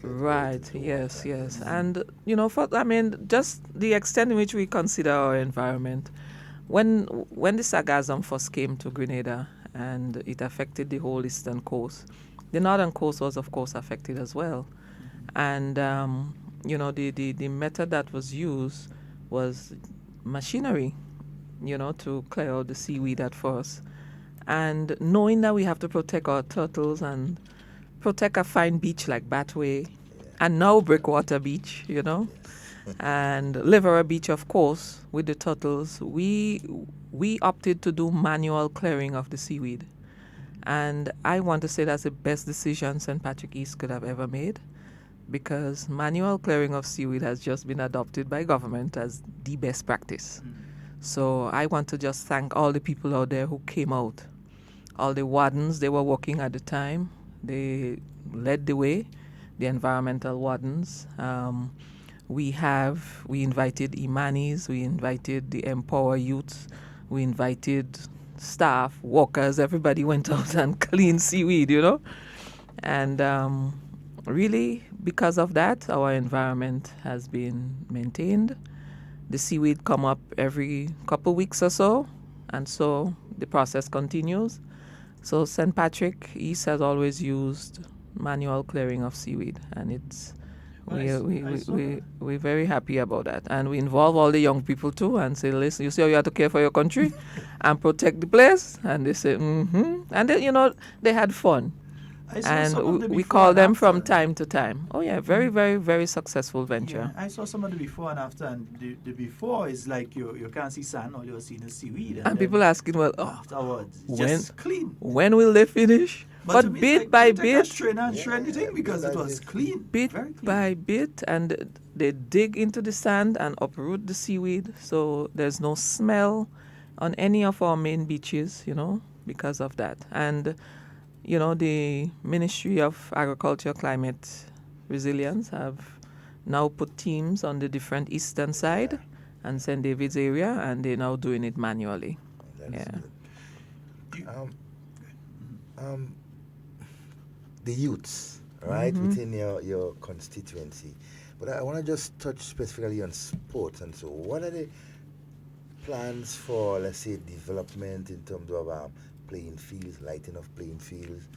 Right, yes. And, just the extent in which we consider our environment. When the sargassum first came to Grenada and it affected the whole eastern coast, the northern coast was, of course, affected as well. And, the method that was used was machinery, to clear out the seaweed at first. And knowing that we have to protect our turtles and protect a fine beach like Batway, and now Breakwater Beach, and Liverer Beach, of course, with the turtles, we opted to do manual clearing of the seaweed. And I want to say that's the best decision St. Patrick East could have ever made, because manual clearing of seaweed has just been adopted by government as the best practice. So I want to just thank all the people out there who came out. All the wardens, they were working at the time. They led the way, the environmental wardens. We invited Imanis, we invited the Empower Youths, we invited staff, workers, everybody went out and cleaned seaweed, And really, because of that, our environment has been maintained. The seaweed come up every couple weeks or so, and so the process continues. So St. Patrick East has always used manual clearing of seaweed, and it's we're very happy about that. And we involve all the young people too and say, listen, you see how you have to care for your country and protect the place? And they say, And then, they had fun. And we call them from time to time. Oh, yeah, very, very, very successful venture. Yeah, I saw some of the before and after, and the before is like you can't see sand, all you're seeing is seaweed. And people asking, well, afterwards, just clean. When will they finish? But bit by bit, because it was clean. Bit by bit, and they dig into the sand and uproot the seaweed, so there's no smell on any of our main beaches, because of that. And the Ministry of Agriculture, Climate Resilience have now put teams on the different eastern side and St. David's area, and they're now doing it manually. The youths, right, within your constituency. But I want to just touch specifically on sports. And so what are the plans for, let's say, development in terms of playing fields, lighting of playing fields,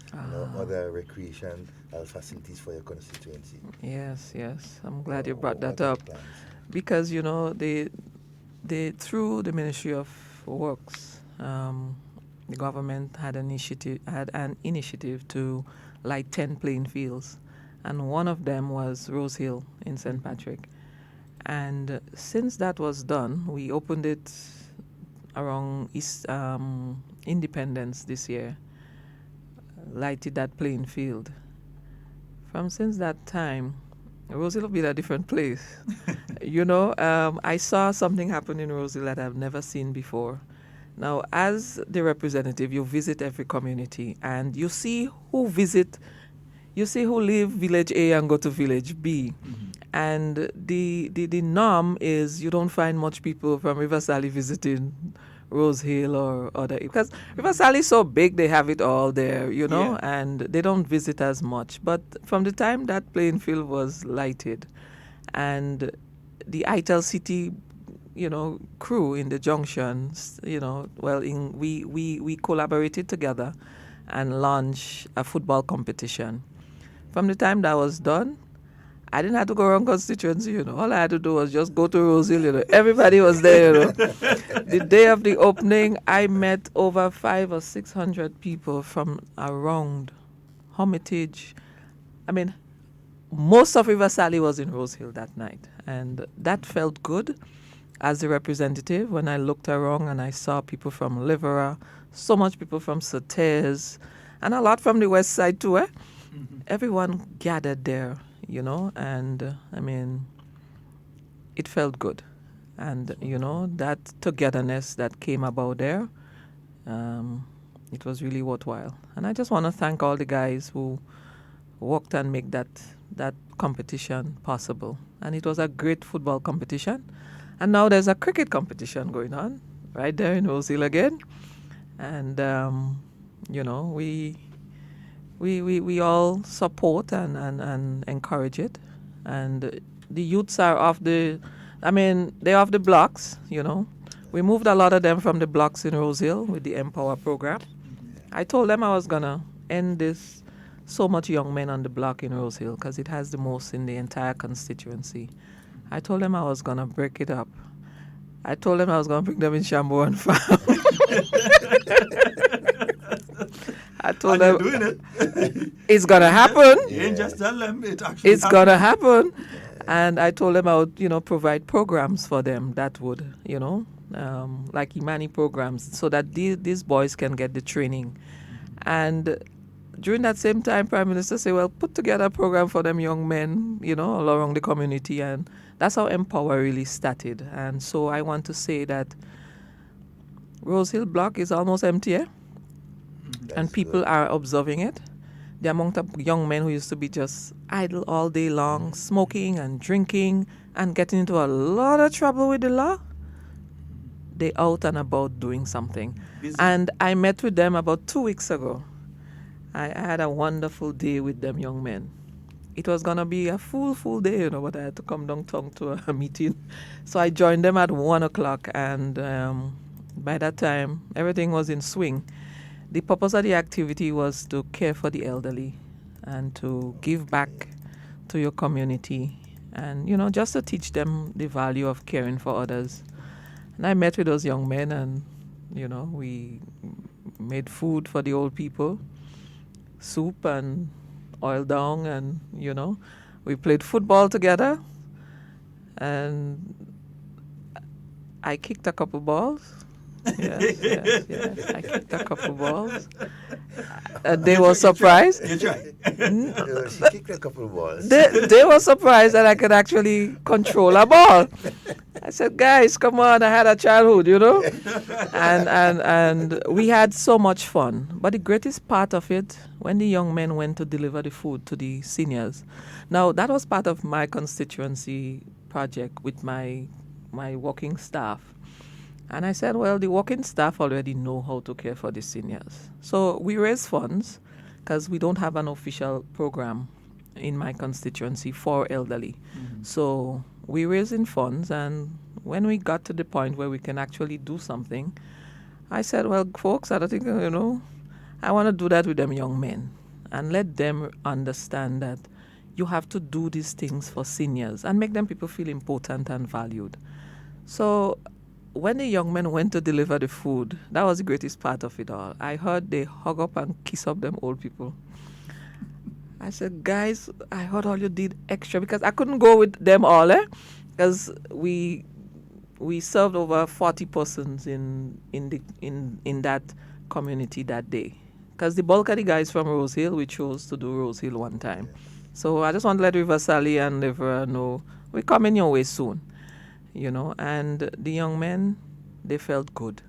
other recreation facilities for your constituency? Yes. I'm glad you brought that up. Because, they through the Ministry of Works, the government had an initiative to light 10 playing fields. And one of them was Rose Hill in St. Patrick. And since that was done, we opened it around Independence this year, lighted that playing field. Since that time, Rose Hill will be a different place. I saw something happen in Rose Hill that I've never seen before. Now, as the representative, you visit every community and you see who leave village A and go to village B. And the norm is you don't find much people from River Sally visiting Rose Hill or other, because River Sally is so big, they have it all there, and they don't visit as much. But from the time that playing field was lighted and the ITEL City crew in the junctions, we collaborated together and launched a football competition. From the time that was done, I didn't have to go around constituency, you know. All I had to do was just go to Rose Hill, you know. Everybody was there, you know. The day of the opening, I met over 500 or 600 people from around Hermitage. I mean, most of River Sally was in Rose Hill that night. And that felt good as the representative when I looked around and I saw people from Livera, so much people from Sauters, and a lot from the west side too, eh? Everyone gathered there, you know, and I mean, it felt good. And, you know, that togetherness that came about there, it was really worthwhile. And I just want to thank all the guys who worked and make that competition possible. And it was a great football competition. And now there's a cricket competition going on right there in Rose Hill again. And, you know, we all support and encourage it. And the youths are they're off the blocks, you know. We moved a lot of them from the blocks in Rose Hill with the Empower program. I told them I was going to end this so much young men on the block in Rose Hill because it has the most in the entire constituency. I told them I was going to break it up. I told them I was going to bring them in Shambo and Farm. I told them doing it. It's going to happen. You ain't just tell them it actually It's going to happen. And I told them I would, you know, provide programs for them that would, you know, like Imani programs so that these boys can get the training. And during that same time, Prime Minister said, well, put together a program for them young men, you know, all around the community. And that's how Empower really started. And so I want to say that Rose Hill Block is almost empty, eh? And people are observing it. The amount of young men who used to be just idle all day long, smoking and drinking and getting into a lot of trouble with the law, they out and about doing something. And I met with them about 2 weeks ago. I had a wonderful day with them young men. It was going to be a full day, you know, but I had to come downtown to a meeting. So I joined them at 1 o'clock, and by that time, everything was in swing. The purpose of the activity was to care for the elderly and to give back to your community and, you know, just to teach them the value of caring for others. And I met with those young men and, you know, we made food for the old people, soup and oil down, and, you know, we played football together, and I kicked a couple balls. Yes. I kicked a couple balls. They were surprised. You tried. She kicked a couple balls. They were surprised that I could actually control a ball. I said, guys, come on, I had a childhood, you know? And we had so much fun. But the greatest part of it, when the young men went to deliver the food to the seniors. Now, that was part of my constituency project with my working staff. And I said, well, the working staff already know how to care for the seniors. So we raise funds because we don't have an official program in my constituency for elderly. Mm-hmm. So we raising funds, and when we got to the point where we can actually do something, I said, well, folks, I don't think, you know, I want to do that with them young men and let them understand that you have to do these things for seniors and make them people feel important and valued. So when the young men went to deliver the food, that was the greatest part of it all. I heard they hug up and kiss up them old people. I said, guys, I heard all you did extra, because I couldn't go with them all, because we served over 40 persons in that community that day. Because the bulk of the guys from Rose Hill, we chose to do Rose Hill one time. So I just want to let River Sally and Livera know we're coming your way soon. You know, and the young men, they felt good.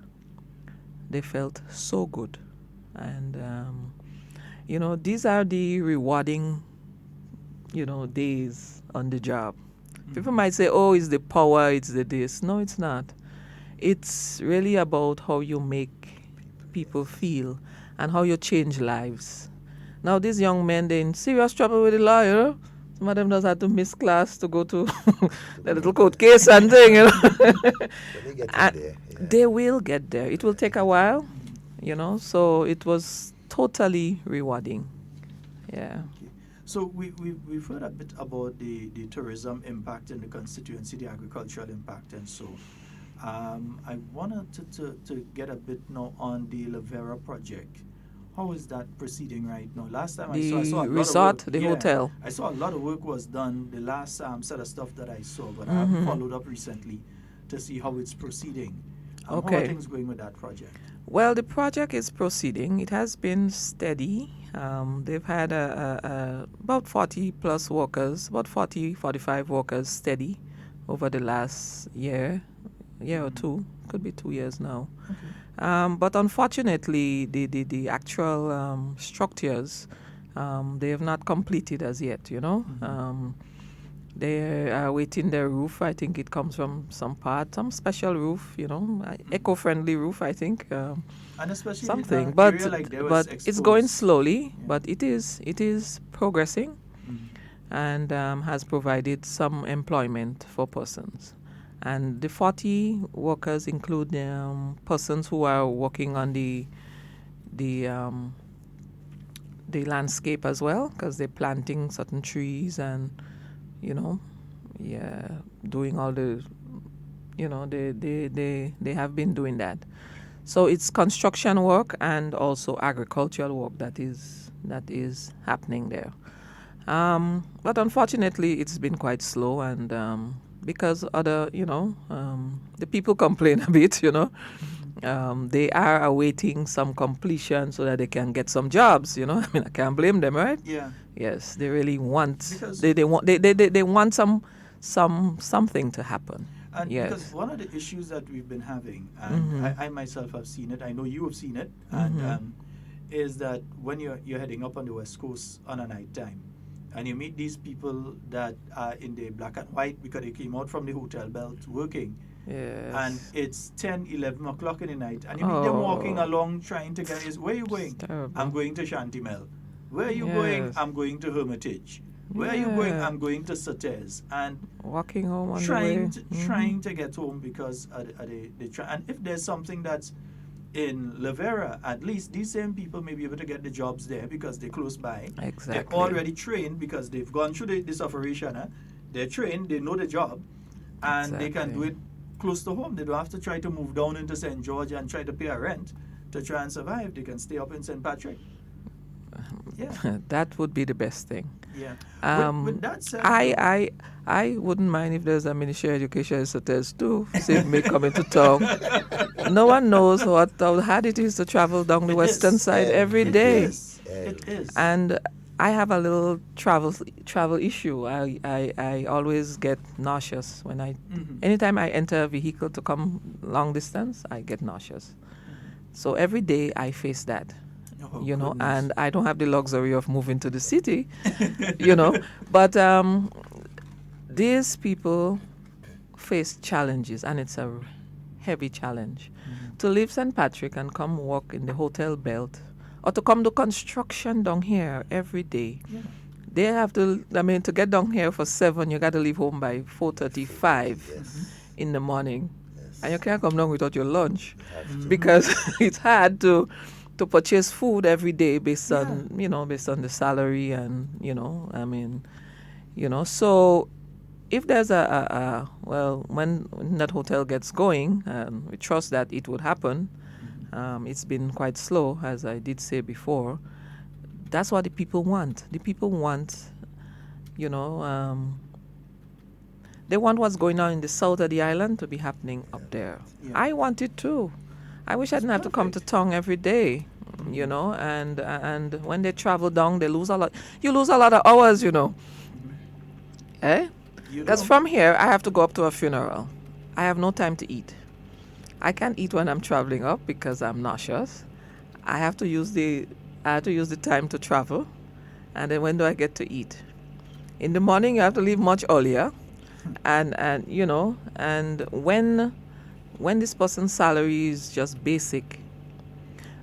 They felt so good. And, you know, these are the rewarding, you know, days on the job. Mm-hmm. People might say, oh, it's the power, it's the this. No, it's not. It's really about how you make people feel and how you change lives. Now, these young men, they're in serious trouble with the law, you know. Some of them just had to miss class to go to the little court case and thing, you know. They get there, yeah. They will get there. It will take a while, you know. So it was totally rewarding. Yeah. So we've heard a bit about the tourism impact in the constituency, the agricultural impact, and so I wanted to get a bit now on the Lavera project. How is that proceeding right now? Last time I saw a lot resort, of work. the hotel. I saw a lot of work was done the last set of stuff that I saw, but I haven't followed up recently to see how it's proceeding. Okay. How are things going with that project? Well, the project is proceeding. It has been steady. They've had about 40 plus workers, about 40, 45 workers steady over the last year or two. Could be 2 years now. Okay. But unfortunately, the actual structures, they have not completed as yet, you know. They are waiting their roof. I think it comes from some special roof, you know, eco-friendly roof, I think. And especially something, in but area like there was but exposed. It's going slowly, but it is progressing, and has provided some employment for persons. And the 40 workers include persons who are working on the landscape as well, because they're planting certain trees and, you know, doing all the, you know, they have been doing that. So it's construction work and also agricultural work that is happening there. But unfortunately, it's been quite slow, and because other, you know, the people complain a bit, you know. They are awaiting some completion so that they can get some jobs, you know. I mean, I can't blame them, right? Yeah. Yes, they really want. They want something to happen. And yes. Because one of the issues that we've been having, and I myself have seen it, I know you have seen it, and is that when you're heading up on the West Coast on a night time, and you meet these people that are in the black and white because they came out from the hotel belt working. Yes. And it's 10, 11 o'clock in the night, and you meet them walking along trying to get, where are you going? I'm going to Shantimel. Where are you going? I'm going to Hermitage. Where are you going? I'm going to Sates. And walking home on trying the way. Trying to get home because they try. And if there's something that's in Lavera, at least these same people may be able to get the jobs there because they're close by. Exactly. They're already trained because they've gone through this operation. They're trained, they know the job, and they can do it close to home. They don't have to try to move down into St. George and try to pay a rent to try and survive. They can stay up in St. Patrick. Yeah. That would be the best thing. Yeah. With that said, I wouldn't mind if there's a Ministry of Education test too. Save me coming to town. No one knows how hard it is to travel down the western side every day. It is. And I have a little travel issue. I always get nauseous when anytime I enter a vehicle to come long distance, I get nauseous. So every day I face that. You know, and I don't have the luxury of moving to the city, you know. But these people face challenges, and it's a heavy challenge. To leave St. Patrick and come walk in the hotel belt, or to come to construction down here every day. Yeah. They have to, to get down here for 7, you got to leave home by 4:35 in the morning. Yes. And you can't come down without your lunch because it's hard to purchase food every day based on the salary and, so if there's when that hotel gets going, we trust that it would happen. It's been quite slow, as I did say before. That's what the people want. The people want, they want what's going on in the south of the island to be happening up there. Yeah. I want it too. I wish I didn't have to come to town every day, and when they travel down, they lose a lot. You lose a lot of hours, Because from here, I have to go up to a funeral. I have no time to eat. I can't eat when I'm traveling up because I'm nauseous. I have to use the time to travel, and then when do I get to eat? In the morning, you have to leave much earlier, and when this person's salary is just basic.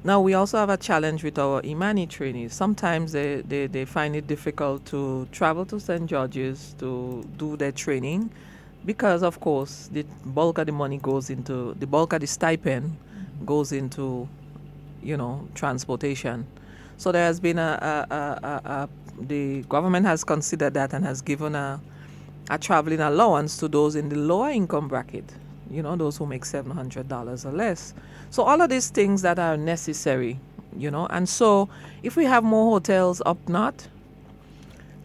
Now, we also have a challenge with our Imani trainees. Sometimes they find it difficult to travel to St. George's to do their training because, of course, the bulk of the stipend goes into, transportation. So there has been the government has considered that and has given a traveling allowance to those in the lower income bracket, those who make $700 or less. So all of these things that are necessary, and so if we have more hotels up north,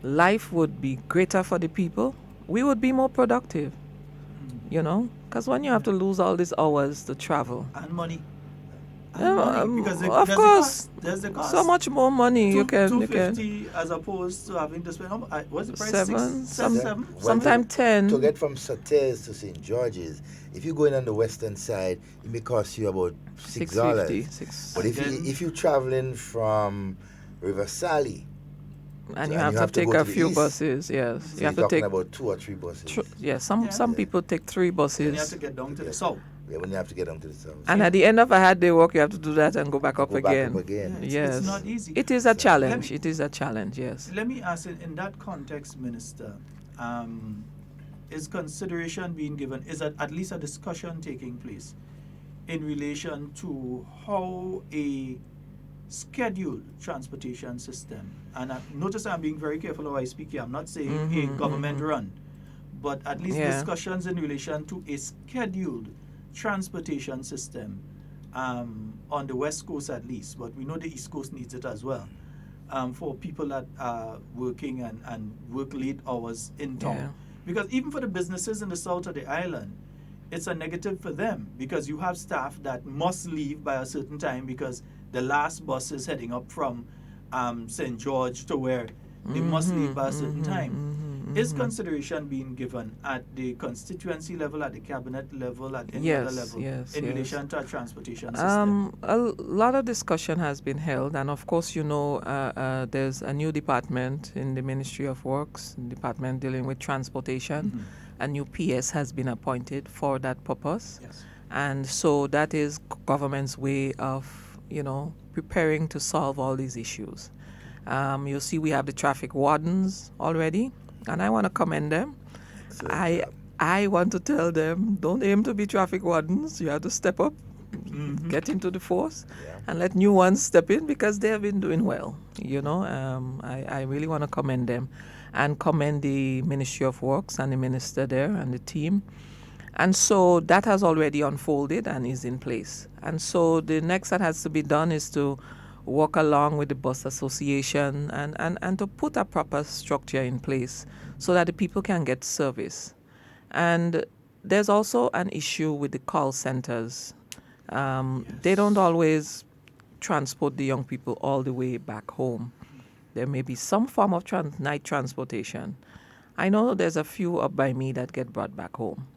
life would be greater for the people. We would be more productive, because when you have to lose all these hours to travel. And money. Because of course, there's the cost. So much more money you can. $250 as opposed to having to spend. What's the price? Seven. Sometimes 10. To get from Sautez to St. George's, if you're going on the western side, it may cost you about $6. But if you're traveling from River Sally, and you have to take a few buses, yes. So you have to take about 2 or 3 buses. Some people take 3 buses. And you have to get down to the south. Yeah, when you have to get down to the south. And at the end of a hard day walk, you have to do that and go back up again. Yes. It's not easy. It is a challenge. It is a challenge, yes. Let me ask, in that context, Minister, is consideration being given, is at least a discussion taking place in relation to how a scheduled transportation system, and notice I'm being very careful how I speak here, I'm not saying a government run, but at least discussions in relation to a scheduled transportation system on the West Coast at least, but we know the East Coast needs it as well, for people that are working and work late hours in town. Yeah. Because even for the businesses in the south of the island, it's a negative for them, because you have staff that must leave by a certain time because the last bus is heading up from St. George to where they must leave by a certain time. Is consideration being given at the constituency level, at the cabinet level, at any other level in relation to our transportation system? A lot of discussion has been held, and of course, there's a new department in the Ministry of Works, department dealing with transportation. A new PS has been appointed for that purpose. Yes. And so that is government's way of, preparing to solve all these issues. You'll see we have the traffic wardens already, and I want to commend them. I want to tell them, don't aim to be traffic wardens. You have to step up, get into the force, and let new ones step in, because they have been doing well. I really want to commend them and commend the Ministry of Works and the minister there and the team. And so that has already unfolded and is in place. And so the next that has to be done is to work along with the bus association and to put a proper structure in place so that the people can get service. And there's also an issue with the call centers. They don't always transport the young people all the way back home. There may be some form of night transportation. I know there's a few up by me that get brought back home,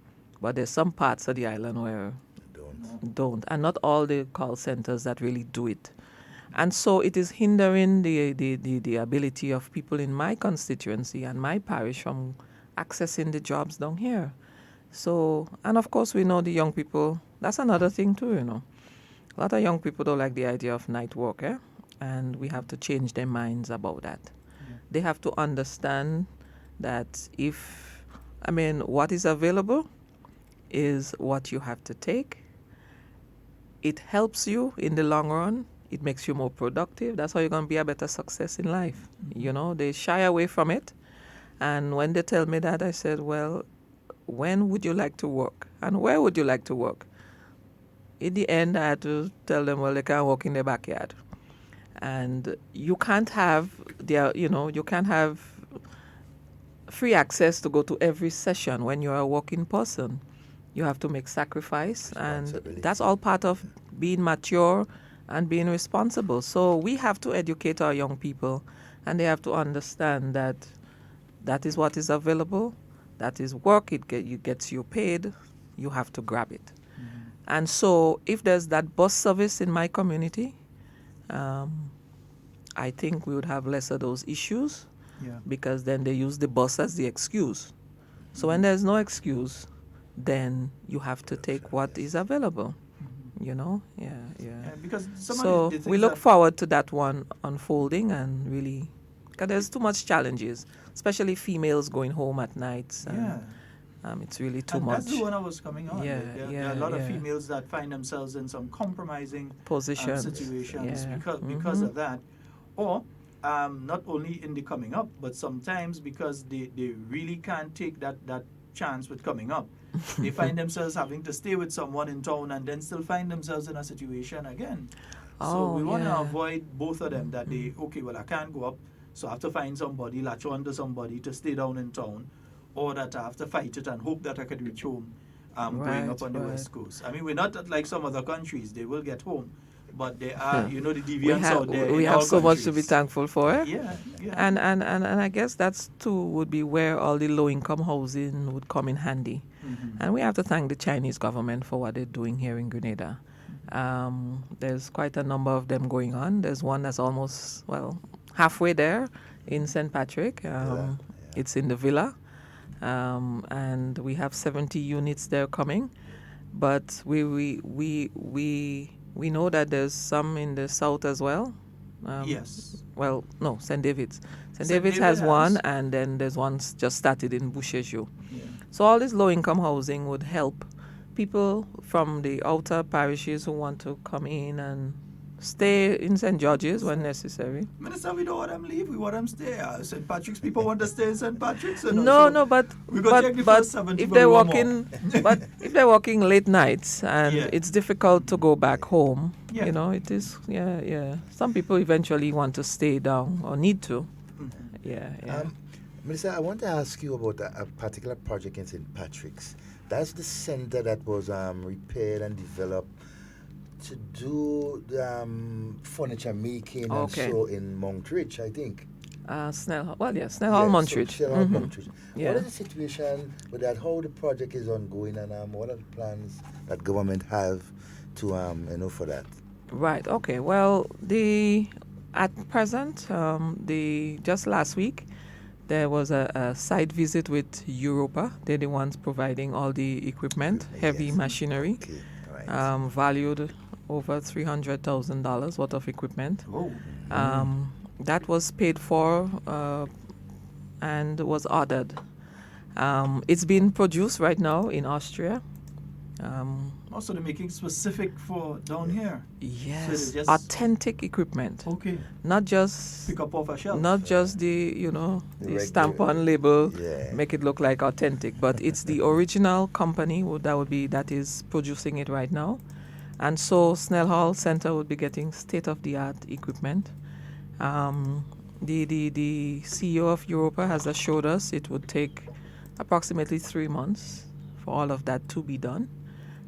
but there's some parts of the island where don't, and not all the call centers that really do it. And so it is hindering the ability of people in my constituency and my parish from accessing the jobs down here. So, and of course we know the young people, that's another thing too, A lot of young people don't like the idea of night work, and we have to change their minds about that. They have to understand that what is available is what you have to take. It helps you in the long run. It makes you more productive. That's how you're going to be a better success in life. They shy away from it. And when they tell me that, I said, well, when would you like to work? And where would you like to work? In the end, I had to tell them, well, they can't work in their backyard. And you can't have free access to go to every session when you're a working person. You have to make sacrifice, and that's all part of being mature and being responsible. So we have to educate our young people, and they have to understand that that is what is available, that is work, it gets you paid, you have to grab it. And so if there's that bus service in my community, I think we would have less of those issues, because then they use the bus as the excuse. So when there's no excuse, then you have to take what is available, because so we look forward to that one unfolding, and really, because there's too much challenges, especially females going home at nights. It's really too much. That's the one I was coming on. There are a lot of females that find themselves in some compromising positions, situations because of that. or not only in the coming up, but sometimes because they really can't take that chance with coming up. They find themselves having to stay with someone in town and then still find themselves in a situation again. So we want to avoid both of them, that they, okay, well, I can't go up, so I have to find somebody, latch on to somebody to stay down in town, or that I have to fight it and hope that I could reach home going up on the West Coast. I mean, we're not like some other countries. They will get home. But there are, the deviants out there. We have so much to be thankful for. Yeah. And I guess that's too would be where all the low-income housing would come in handy. Mm-hmm. And we have to thank the Chinese government for what they're doing here in Grenada. There's quite a number of them going on. There's one that's almost, halfway there in St. Patrick. It's in the villa. And we have 70 units there coming. But we know that there's some in the south as well. Yes. Well, no, St. David's. St. David's has one, and then there's one just started in Boucherjou. Yeah. So all this low-income housing would help people from the outer parishes who want to come in and stay in St. George's when necessary. Minister, we don't want them leave. We want them stay. St. Patrick's people want to stay in St. Patrick's. But if they're working late nights and it's difficult to go back home, it is. Some people eventually want to stay down or need to. Mm-hmm. Minister, I want to ask you about a particular project in St. Patrick's. That's the center that was repaired and developed to do furniture making and so in Montreach, I think. Snell Hall, Montreach. Snell Hall, Montreach. What is the situation with that? How the project is ongoing, and what are the plans that government have to for that? Right. Okay. Well, at present, just last week, there was a site visit with Europa. They're the ones providing all the equipment, heavy machinery, valued over $300,000 worth of equipment. That was paid for and was ordered. It's being produced right now in Austria. Also, they're making specific for down here. Yes, so authentic equipment. Okay. Not just pick up off a shelf. Not just the stamp on label, make it look like authentic, but it's the original company that is producing it right now. And so Snell Hall Center would be getting state-of-the-art equipment. The CEO of Europa has assured us it would take approximately 3 months for all of that to be done.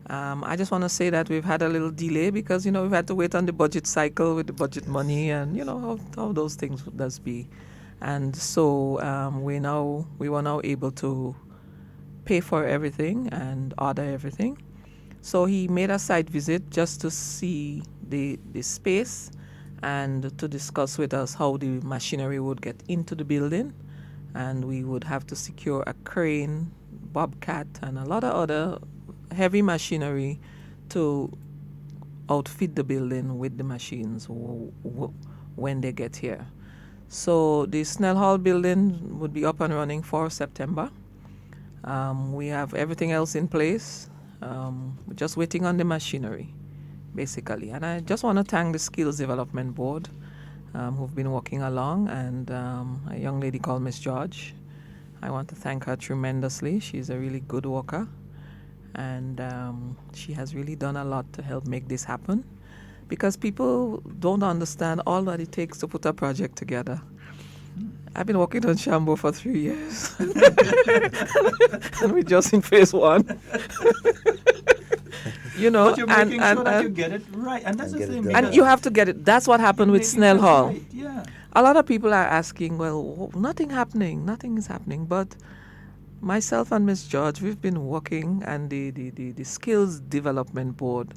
I just want to say that we've had a little delay because, we've had to wait on the budget cycle with the budget money and, how those things does be. And so we were now able to pay for everything and order everything. So he made a site visit just to see the space and to discuss with us how the machinery would get into the building. And we would have to secure a crane, bobcat, and a lot of other heavy machinery to outfit the building with the machines when they get here. So the Snell Hall building would be up and running for September. We have everything else in place. We're just waiting on the machinery, basically. And I just want to thank the Skills Development Board who've been working along, and a young lady called Miss George. I want to thank her tremendously. She's a really good worker, and she has really done a lot to help make this happen, because people don't understand all that it takes to put a project together. I've been working on Shambo for 3 years, and we're just in phase 1. But you're making sure that you get it right, and that's the thing. And you have to get it. That's what happened with Snell Hall. Right. Yeah. A lot of people are asking, well, nothing is happening. But myself and Miss George, we've been working, and the Skills Development Board,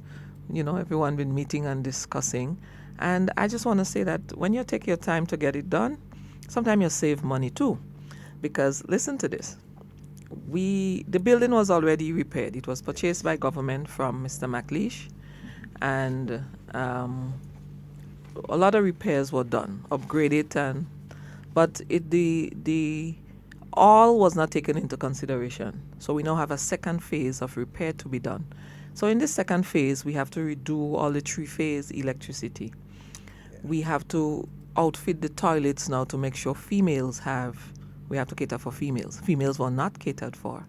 everyone been meeting and discussing. And I just want to say that when you take your time to get it done, sometimes you save money too. Because listen to this. The building was already repaired. It was purchased by government from Mr. McLeish, and a lot of repairs were done, upgraded, but the all was not taken into consideration. So we now have a second phase of repair to be done. So in this second phase, we have to redo all the 3-phase electricity. We have to outfit the toilets now to make sure we have to cater for females. Females were not catered for.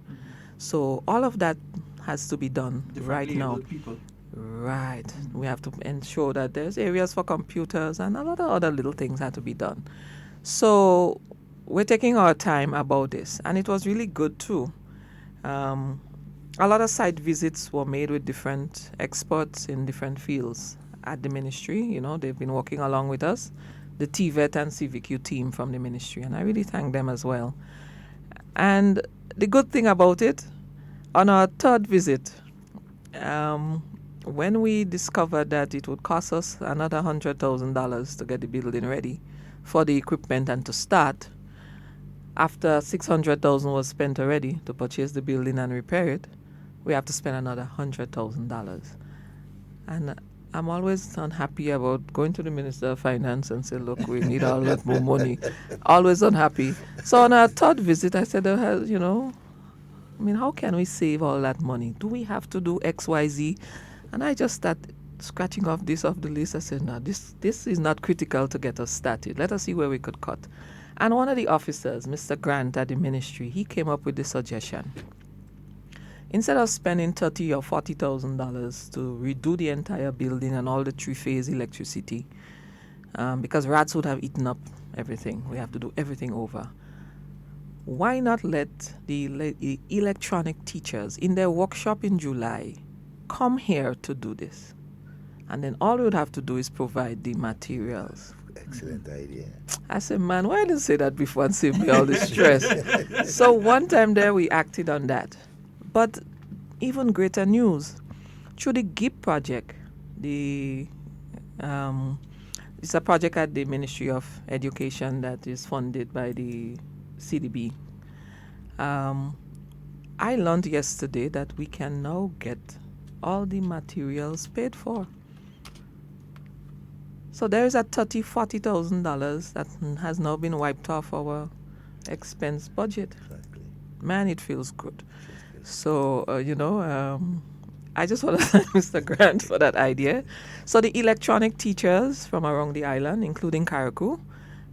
So all of that has to be done right now. People. Right. We have to ensure that there's areas for computers and a lot of other little things have to be done. So we're taking our time about this, and it was really good too. A lot of site visits were made with different experts in different fields at the ministry. You know, they've been working along with us, the TVET and CVQ team from the ministry, and I really thank them as well. And the good thing about it, on our third visit, when we discovered that it would cost us another $100,000 to get the building ready for the equipment and to start, after $600,000 was spent already to purchase the building and repair it, we have to spend another $100,000. And I'm always unhappy about going to the Minister of Finance and say, look, we need a lot more money. Always unhappy. So on our third visit, I said, you know, I mean, how can we save all that money? Do we have to do X, Y, Z? And I just started scratching off this off the list. I said, no, this is not critical to get us started. Let us see where we could cut. And one of the officers, Mr. Grant at the ministry, he came up with the suggestion. Instead of spending $30,000 or $40,000 to redo the entire building and all the three-phase electricity, because rats would have eaten up everything. We have to do everything over. Why not let the electronic teachers in their workshop in July come here to do this? And then all we would have to do is provide the materials. Excellent idea. I said, man, why didn't you say that before and save me all the stress? So one time there we acted on that. But even greater news, through the GIP project, it's a project at the Ministry of Education that is funded by the CDB. I learned yesterday that we can now get all the materials paid for. So there is a $30,000, $40,000 that has now been wiped off our expense budget. Exactly. Man, it feels good. So, I just want to thank Mr. Grant for that idea. So the electronic teachers from around the island, including Carriacou,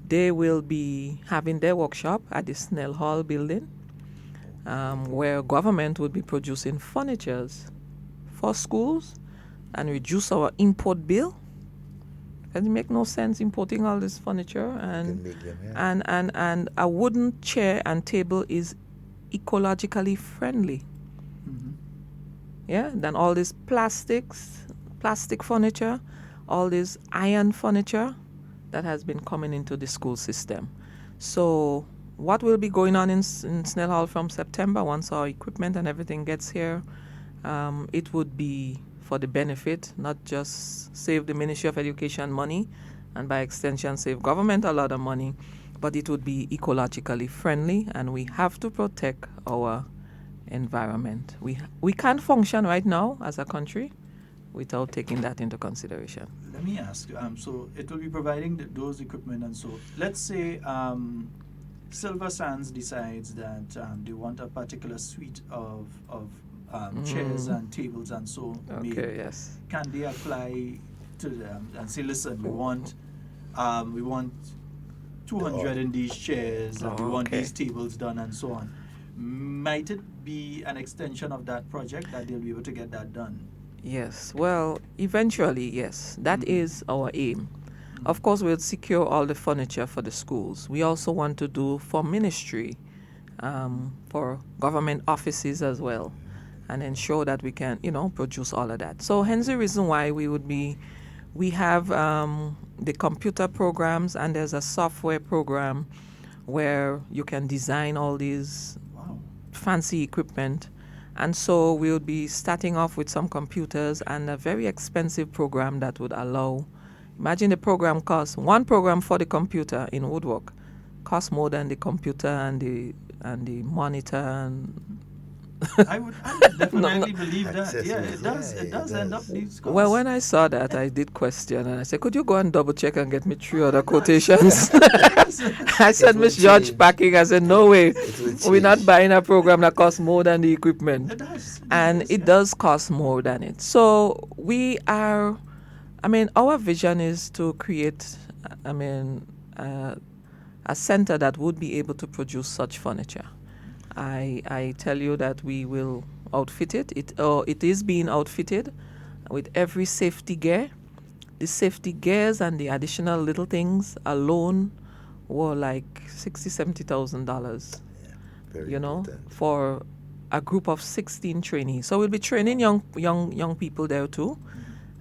they will be having their workshop at the Snell Hall building, where government will be producing furnitures for schools and reduce our import bill. It make no sense importing all this furniture and a wooden chair and table is ecologically friendly. Yeah, than all this plastic furniture, all this iron furniture that has been coming into the school system. So what will be going on in Snell Hall from September, once our equipment and everything gets here, it would be for the benefit, not just save the Ministry of Education money, and by extension save government a lot of money, but it would be ecologically friendly, and we have to protect our environment. We can't function right now as a country without taking that into consideration. Let me ask, so it will be providing those equipment, and so let's say Silver Sands decides that they want a particular suite of chairs and tables and so made. Okay, yes. Can they apply to them and say, listen, we want 200 in these chairs, and we want these tables done and so on? Might it be an extension of that project that they'll be able to get that done? Yes, well, eventually, yes. That is our aim. Of course, we'll secure all the furniture for the schools. We also want to do for ministry, for government offices as well, and ensure that we can, produce all of that. So hence the reason why we have the computer programs, and there's a software program where you can design all these fancy equipment. And so we'll be starting off with some computers and a very expensive program that would allow, imagine the program costs, one program for the computer in woodwork costs more than the computer and the monitor and I would definitely believe that. Yeah, it does end up these costs. Well, when I saw that, I did question, and I said, could you go and double check and get me 3 other quotations? I said, Miss George Packing, I said, no way. We're not buying a program that costs more than the equipment. It does cost more than it. So our vision is to create a center that would be able to produce such furniture. I tell you that we will outfit it. It is being outfitted with every safety gear. The safety gears and the additional little things alone were like $60,000-$70,000. You know, important. for a group of 16 trainees. So we'll be training young people there too.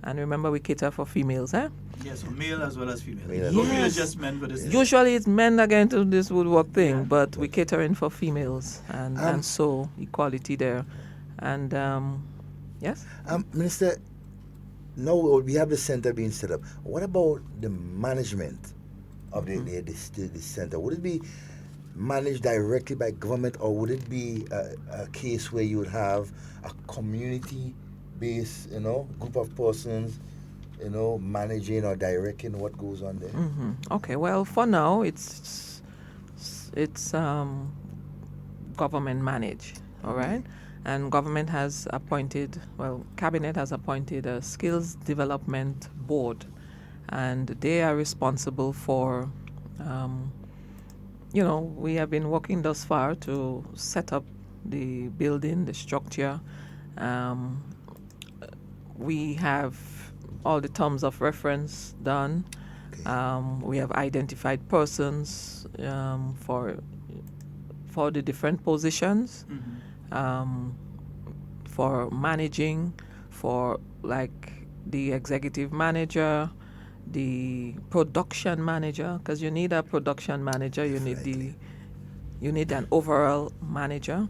And remember, we cater for females, eh? Yes, so male as well as female. Male. No, Yes. just men for this. Usually it's men that get into this woodwork thing, but we catering for females, and so equality there. And yes? Minister, now we have the center being set up. What about the management of the center? Would it be managed directly by government, or would it be a case where you would have a community-based, group of persons, managing or directing what goes on there? Okay, well, for now, it's government managed, all right? And government has appointed, cabinet has appointed a skills development board, and they are responsible for, we have been working thus far to set up the building, the structure. We have all the terms of reference done. We have identified persons for the different positions, for managing, for like the executive manager, the production manager, because you need a production manager, you need an overall manager,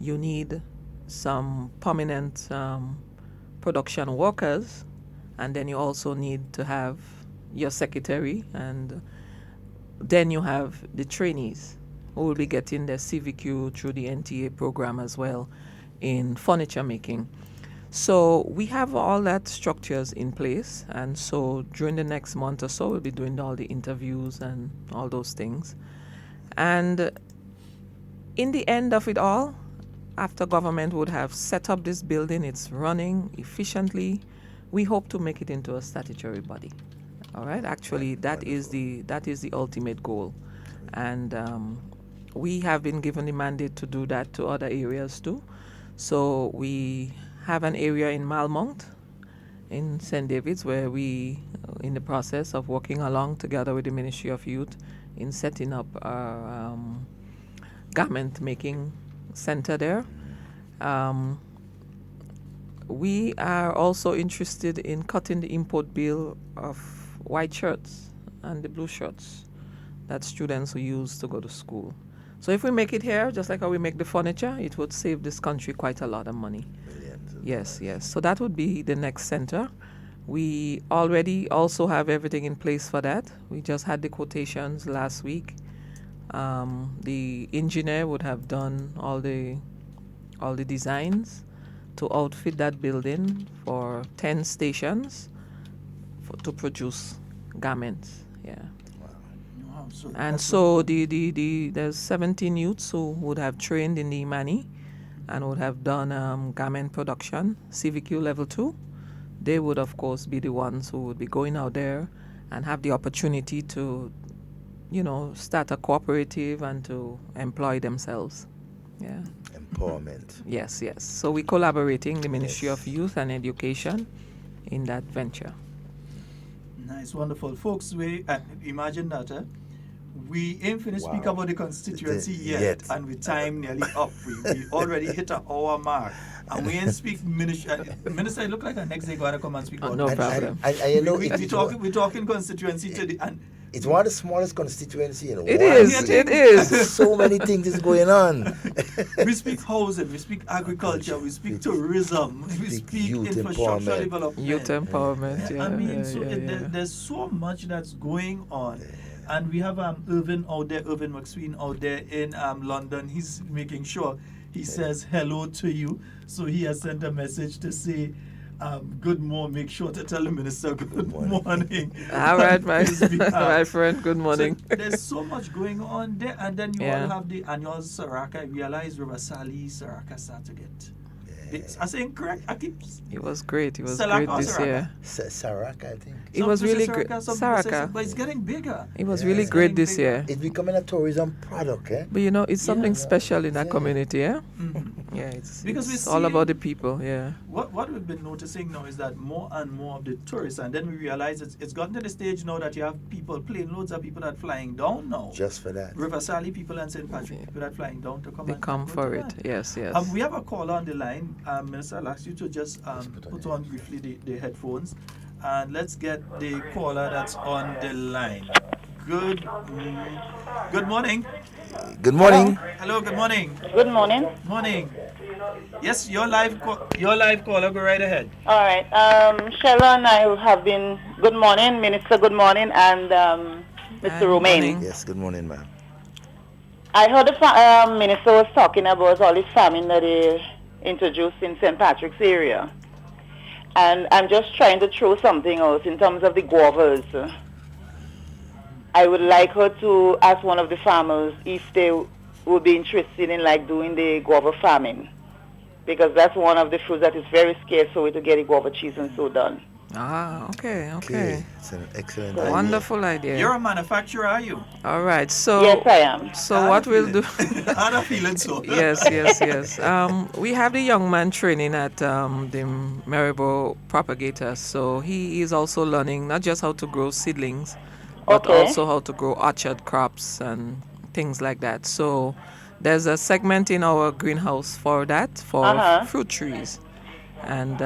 you need some permanent production workers, and then you also need to have your secretary, and then you have the trainees who will be getting their CVQ through the NTA program as well in furniture making. So we have all that structures in place, and so during the next month or so we'll be doing all the interviews and all those things. And in the end of it all, after government would have set up this building, it's running efficiently, we hope to make it into a statutory body. All right, actually that is the ultimate goal, and we have been given the mandate to do that to other areas too. So we have an area in Malmont, in St. David's, where we in the process of working along together with the Ministry of Youth in setting up our garment making center there. We are also interested in cutting the import bill of white shirts and the blue shirts that students will use to go to school. So if we make it here, just like how we make the furniture, it would save this country quite a lot of money. Yes. So that would be the next center. We already also have everything in place for that. We just had the quotations last week. The engineer would have done all the designs to outfit that building for 10 stations to produce garments. Yeah. Wow, so there's 17 youths who would have trained in the Imani and would have done garment production, CVQ level 2. They would, of course, be the ones who would be going out there and have the opportunity to, start a cooperative and to employ themselves. Yeah. Empowerment. Yes. So we're collaborating, the Ministry of Youth and Education, in that venture. Nice, wonderful. Folks, we imagine that we ain't finished speak about the constituency yet, and with time nearly up. We already hit an hour mark. And we ain't speak minister. Minister, it look like the next day going to come and speak about no problem. We're talking constituency to and it's one of the smallest constituency in the world. It is. So many things is going on. We speak housing, we speak agriculture, we speak tourism, we speak infrastructure development. Youth empowerment, yeah. There's so much that's going on. And we have Irvin McSween out there in London. He's making sure he says hello to you. So he has sent a message to say, good morning. Make sure to tell the minister good morning. All right, my friend, good morning. So there's so much going on there. And then you all have the annual Saraka. I realize River Sali, Saraka start to get I saying correct. I keep. It was great. It was Salaka great or this Saraka? year. Saraka, I think. It was really great. Saraka. But it's getting bigger. It was really great this year. It's becoming a tourism product, eh? But you know, it's something special in that community, yeah? Mm-hmm. Yeah, it's Because all about the people, yeah. What we've been noticing now is that more and more of the tourists, and then we realize it's gotten to the stage now that you have people, loads of people that flying down now. Just for that. River Sally people and St. Patrick people that flying down to come. They come for it, yes. We have a caller on the line. Minister, I'll ask you to just put on briefly the headphones, and let's get the caller that's on the line. Good morning. Good morning. Hello, good morning. Good morning. Morning. Yes, your live caller, go right ahead. All right. Sheldon, I have been, good morning, Minister, good morning, and Mr. Romain. Yes, good morning, ma'am. I heard the Minister was talking about all this farming that they introduced in St. Patrick's area. And I'm just trying to throw something out in terms of the guavas. I would like her to ask one of the farmers if they would be interested in like doing the guava farming, because that's one of the fruits that is very scarce, so we to get the guava cheese and so done. Ah, okay. It's an excellent idea. Wonderful idea. You're a manufacturer, are you? All right, so yes, I am. So what we'll do? I'm not feeling so. Yes. We have the young man training at the Maribor Propagator, so he is also learning not just how to grow seedlings, but also how to grow orchard crops and things like that. So there's a segment in our greenhouse for that, for fruit trees. And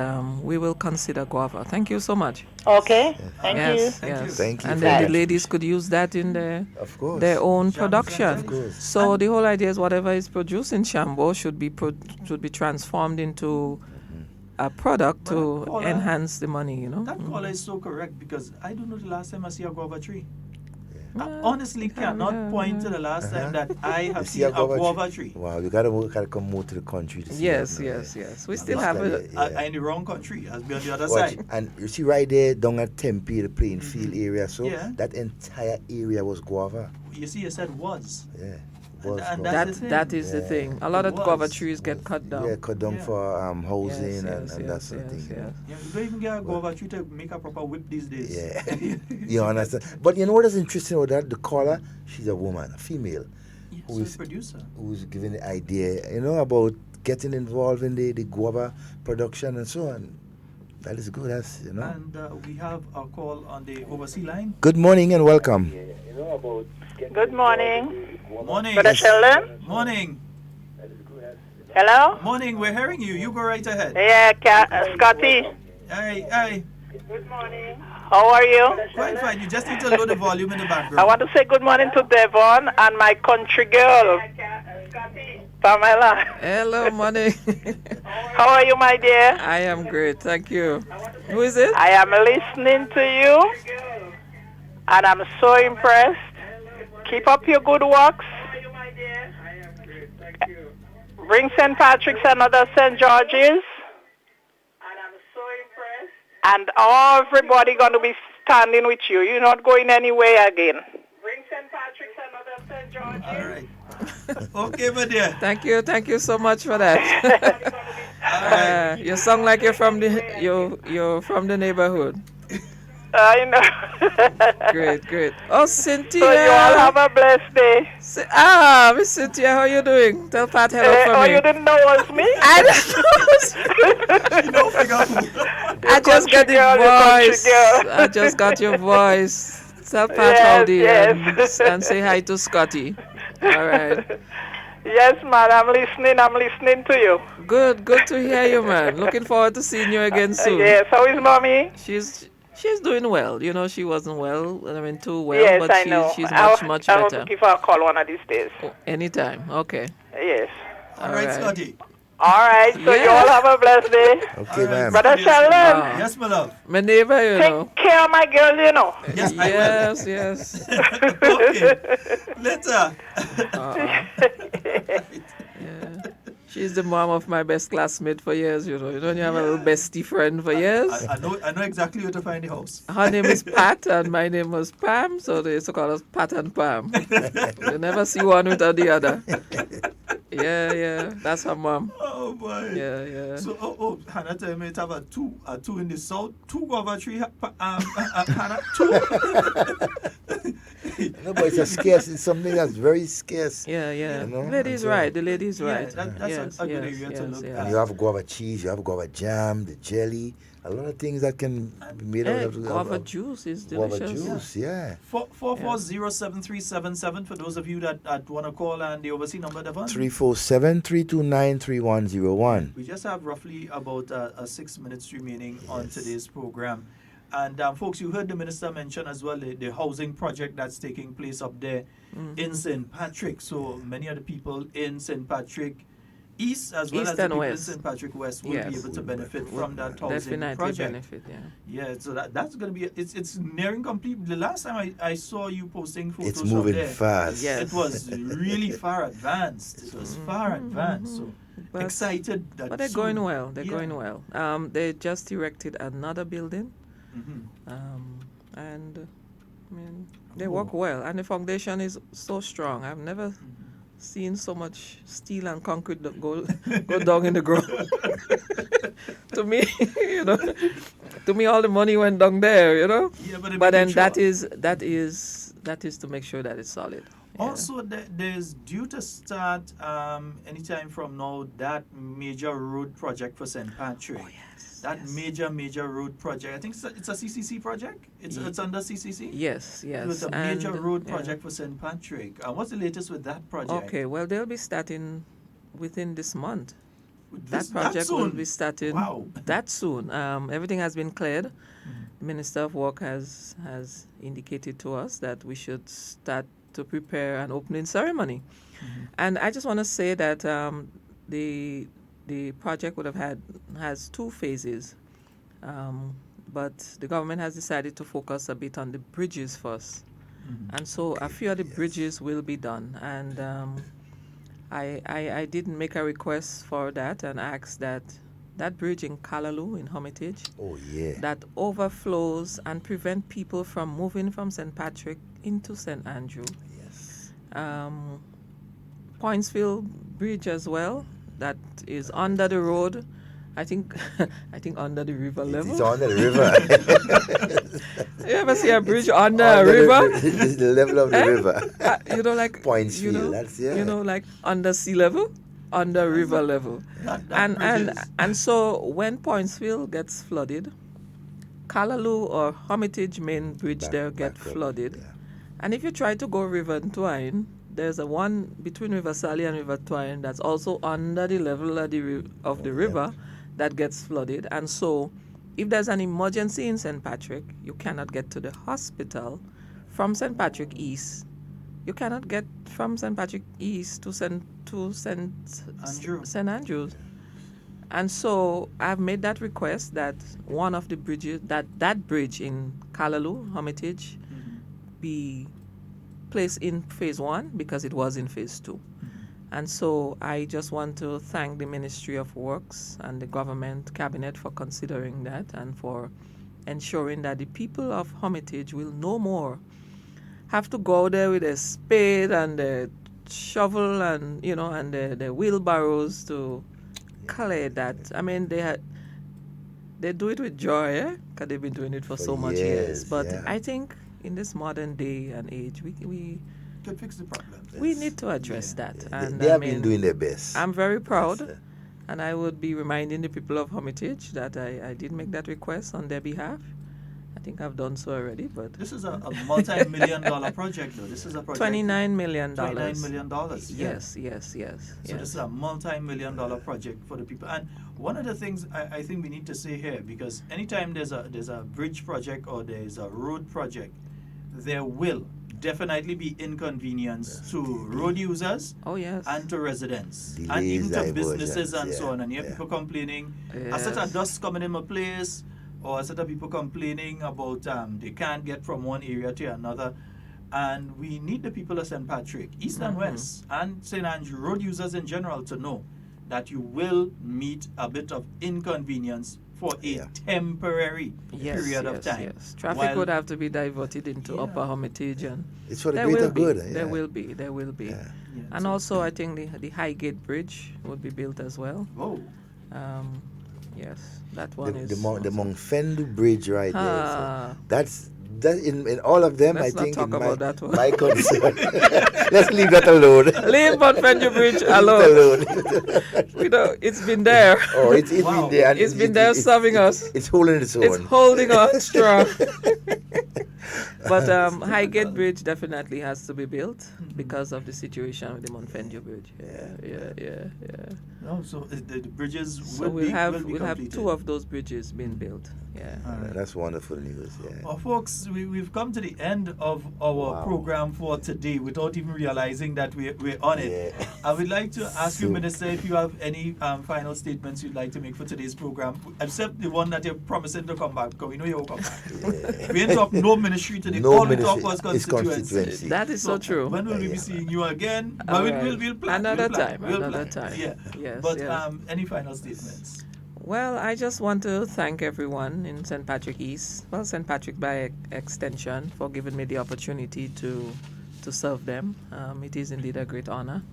we will consider guava. Thank you so much. Okay, thank you. Thank you. And then the ladies could use that in their own production. So the whole idea is whatever is produced in Shambo should be transformed into a product to enhance the money, you know. That caller is so correct, because I don't know the last time I see a guava tree. I honestly cannot point to the last time that I have seen a guava tree. Wow, you gotta come more to the country to see yes. that. We still have it. I'm in the wrong country. I'll be on the other side. And you see right there down at Tempe, the playing field area, so that entire area was guava. You see, you said was. Yeah. That is the thing. A lot of guava trees get cut down. Yeah, cut down for housing and that sort of thing. Yeah, you don't even get a guava tree to make a proper whip these days. Yeah, you understand. But you know what is interesting about that? The caller, she's a woman, a female, who is a producer, who's giving the idea, about getting involved in the guava production and so on. That is good, And we have a call on the overseas line. Good morning and welcome. Good morning. Morning. Brother Sheldon. Morning. Hello? Morning, we're hearing you. You go right ahead. Yeah, Scotty. Hey. Good morning. How are you? Fine. You just need to lower the volume in the background. I want to say good morning to Devon and my country girl, Pamela. Hello, morning. How are you, my dear? I am great, thank you. Who is it? I am listening to you, and I'm so impressed. Keep up your good works. Bring St. Patrick's and other St. George's. And everybody going to be standing with you. You're not going anywhere again. Bring St. Patrick's and other St. George's. All right. Okay, my dear. Thank you so much for that. You sound like you're from the neighborhood. I know. Great. Oh, Cynthia. So you all have a blessed day. Miss Cynthia, how you doing? Tell Pat hello for me. Oh, you didn't know it was me? I didn't know I just got the voice. I just got your voice. Tell Pat howdy and say hi to Scotty. All right. Yes, man, I'm listening to you. Good to hear you, man. Looking forward to seeing you again soon. Yes, how is mommy? She's doing well. She wasn't too well, yes, but I know. She's much I better. will give her a call one of these days. Oh, anytime. Okay. Yes. All right, Scotty. All right, so you all have a blessed day. Okay, ma'am. Brother Sheldon. Yes, my love. My neighbor, you know. Take care of my girl, you know. Yes, I will. Yes. Okay. Later. Yeah. She's the mom of my best classmate for years, you know. You know, you have a little bestie friend for years. I know exactly where to find the house. Her name is Pat and my name was Pam, so they used to call us Pat and Pam. You never see one without the other. Yeah. That's her mom. Oh boy. Yeah. So, Hannah tell me it have a two in the south, two guava tree. Hannah, two. No, but it's a scarce. It's something that's very scarce. Yeah. You know? The lady's right. The lady's right. That's a good area to look at. And you have guava cheese, you have guava jam, the jelly, a lot of things that can be made out of guava juice is delicious. Guava juice, yeah. 4407377 for those of you that want to call, and the overseas number, Devon? 347-329-3101. We just have roughly about 6 minutes remaining on today's program. And folks, you heard the minister mention as well the housing project that's taking place up there in St. Patrick. So many of the people in St. Patrick East as well as the people in St. Patrick West will be able to benefit from that housing project. Benefit, yeah, so that's going to be, it's nearing complete. The last time I saw you posting photos it's moving there, fast. It was really far advanced. It was far advanced. So but excited. But they're going well. They're going well. They just erected another building. And I mean, they work well, and the foundation is so strong. I've never seen so much steel and concrete go down in the ground. To me, to me, all the money went down there, Yeah, but then that is to make sure that it's solid. Also, there's due to start anytime from now that major road project for St. Patrick. That major road project. I think it's a CCC project. It's under CCC. Yes. It's a major road project for St. Patrick. What's the latest with that project? Okay, well they'll be starting within this month. That project will be starting that soon. Everything has been cleared. The Minister of Work has indicated to us that we should start to prepare an opening ceremony. And I just want to say that the project has 2 phases, but the government has decided to focus a bit on the bridges first. And so a few of the bridges will be done. And I did make a request for that and asked that bridge in Carriacou in Hermitage that overflows and prevent people from moving from St. Patrick into St. Andrew. Pointsville Bridge as well, that is under the road. I think under the river level. It's under the river. You ever see a bridge under a river? The level of the river. Like Pointsville. Like under sea level, under river level. And so when Pointsville gets flooded, Carriacou or Hermitage main bridge gets flooded. Yeah. And if you try to go River Twine, there's a one between River Sally and River Twine that's also under the level of the river that gets flooded. And so if there's an emergency in St. Patrick, you cannot get to the hospital from St. Patrick East. You cannot get from St. Patrick East to St. Andrews. And so I've made that request that one of the bridges, that bridge in Carriacou, Hermitage, be placed in phase 1 because it was in phase 2. And so I just want to thank the Ministry of Works and the government cabinet for considering that and for ensuring that the people of Hermitage will no more have to go there with a spade and a shovel and and the wheelbarrows to clear that. I mean, they do it with joy, because they've been doing it for so much years. But I think in this modern day and age, we can fix the problem. We need to address that. And they have been doing their best. I'm very proud, and I would be reminding the people of Hermitage that I did make that request on their behalf. I think I've done so already, but this is a multi-million-dollar project, though. This is a project. $29 million. $29 million. Yes. So this is a multi-million-dollar project for the people. And one of the things I think we need to say here, because anytime there's a bridge project or there's a road project, there will definitely be inconvenience to road users and to residents Delays, and even to diversions, businesses and so on. And you have people complaining, a set of dust coming in my place, or a set of people complaining about they can't get from one area to another. And we need the people of St. Patrick, East and West, and St. Andrew, road users in general, to know that you will meet a bit of inconvenience for a temporary period of time. Yes. Traffic would have to be diverted into Upper Hermitage. And it's for the greater good. There will be. Yeah. And also, I think the Highgate Bridge would be built as well. Oh. Yes, that one is... The Mongfendu Bridge right there. So that in all of them, Let's I think, not talk about that one. my concern. Let's leave that alone. Leave Mongfendu Bridge alone. You know, it's been there. Oh, it's been there. It's been there serving us. It's holding its own. It's holding on strong. But Highgate Bridge definitely has to be built because of the situation with the Mongfendu Bridge. Yeah. No, so the bridges so will we'll be have completed. 2 of those bridges being built. Yeah. That's wonderful news. Yeah. Well, folks, we've come to the end of our program for today without even realizing that we're on it. I would like to ask you, Minister, if you have any final statements you'd like to make for today's program, except the one that you're promising to come back, because we know you'll come back. We ain't talk no ministry today. All we talk was constituency. That is so true. When will we be seeing you again? We'll plan. Another We'll time. Yeah. Yes. But any final statements? Well, I just want to thank everyone in St. Patrick East, St. Patrick by extension, for giving me the opportunity to serve them. It is indeed a great honor,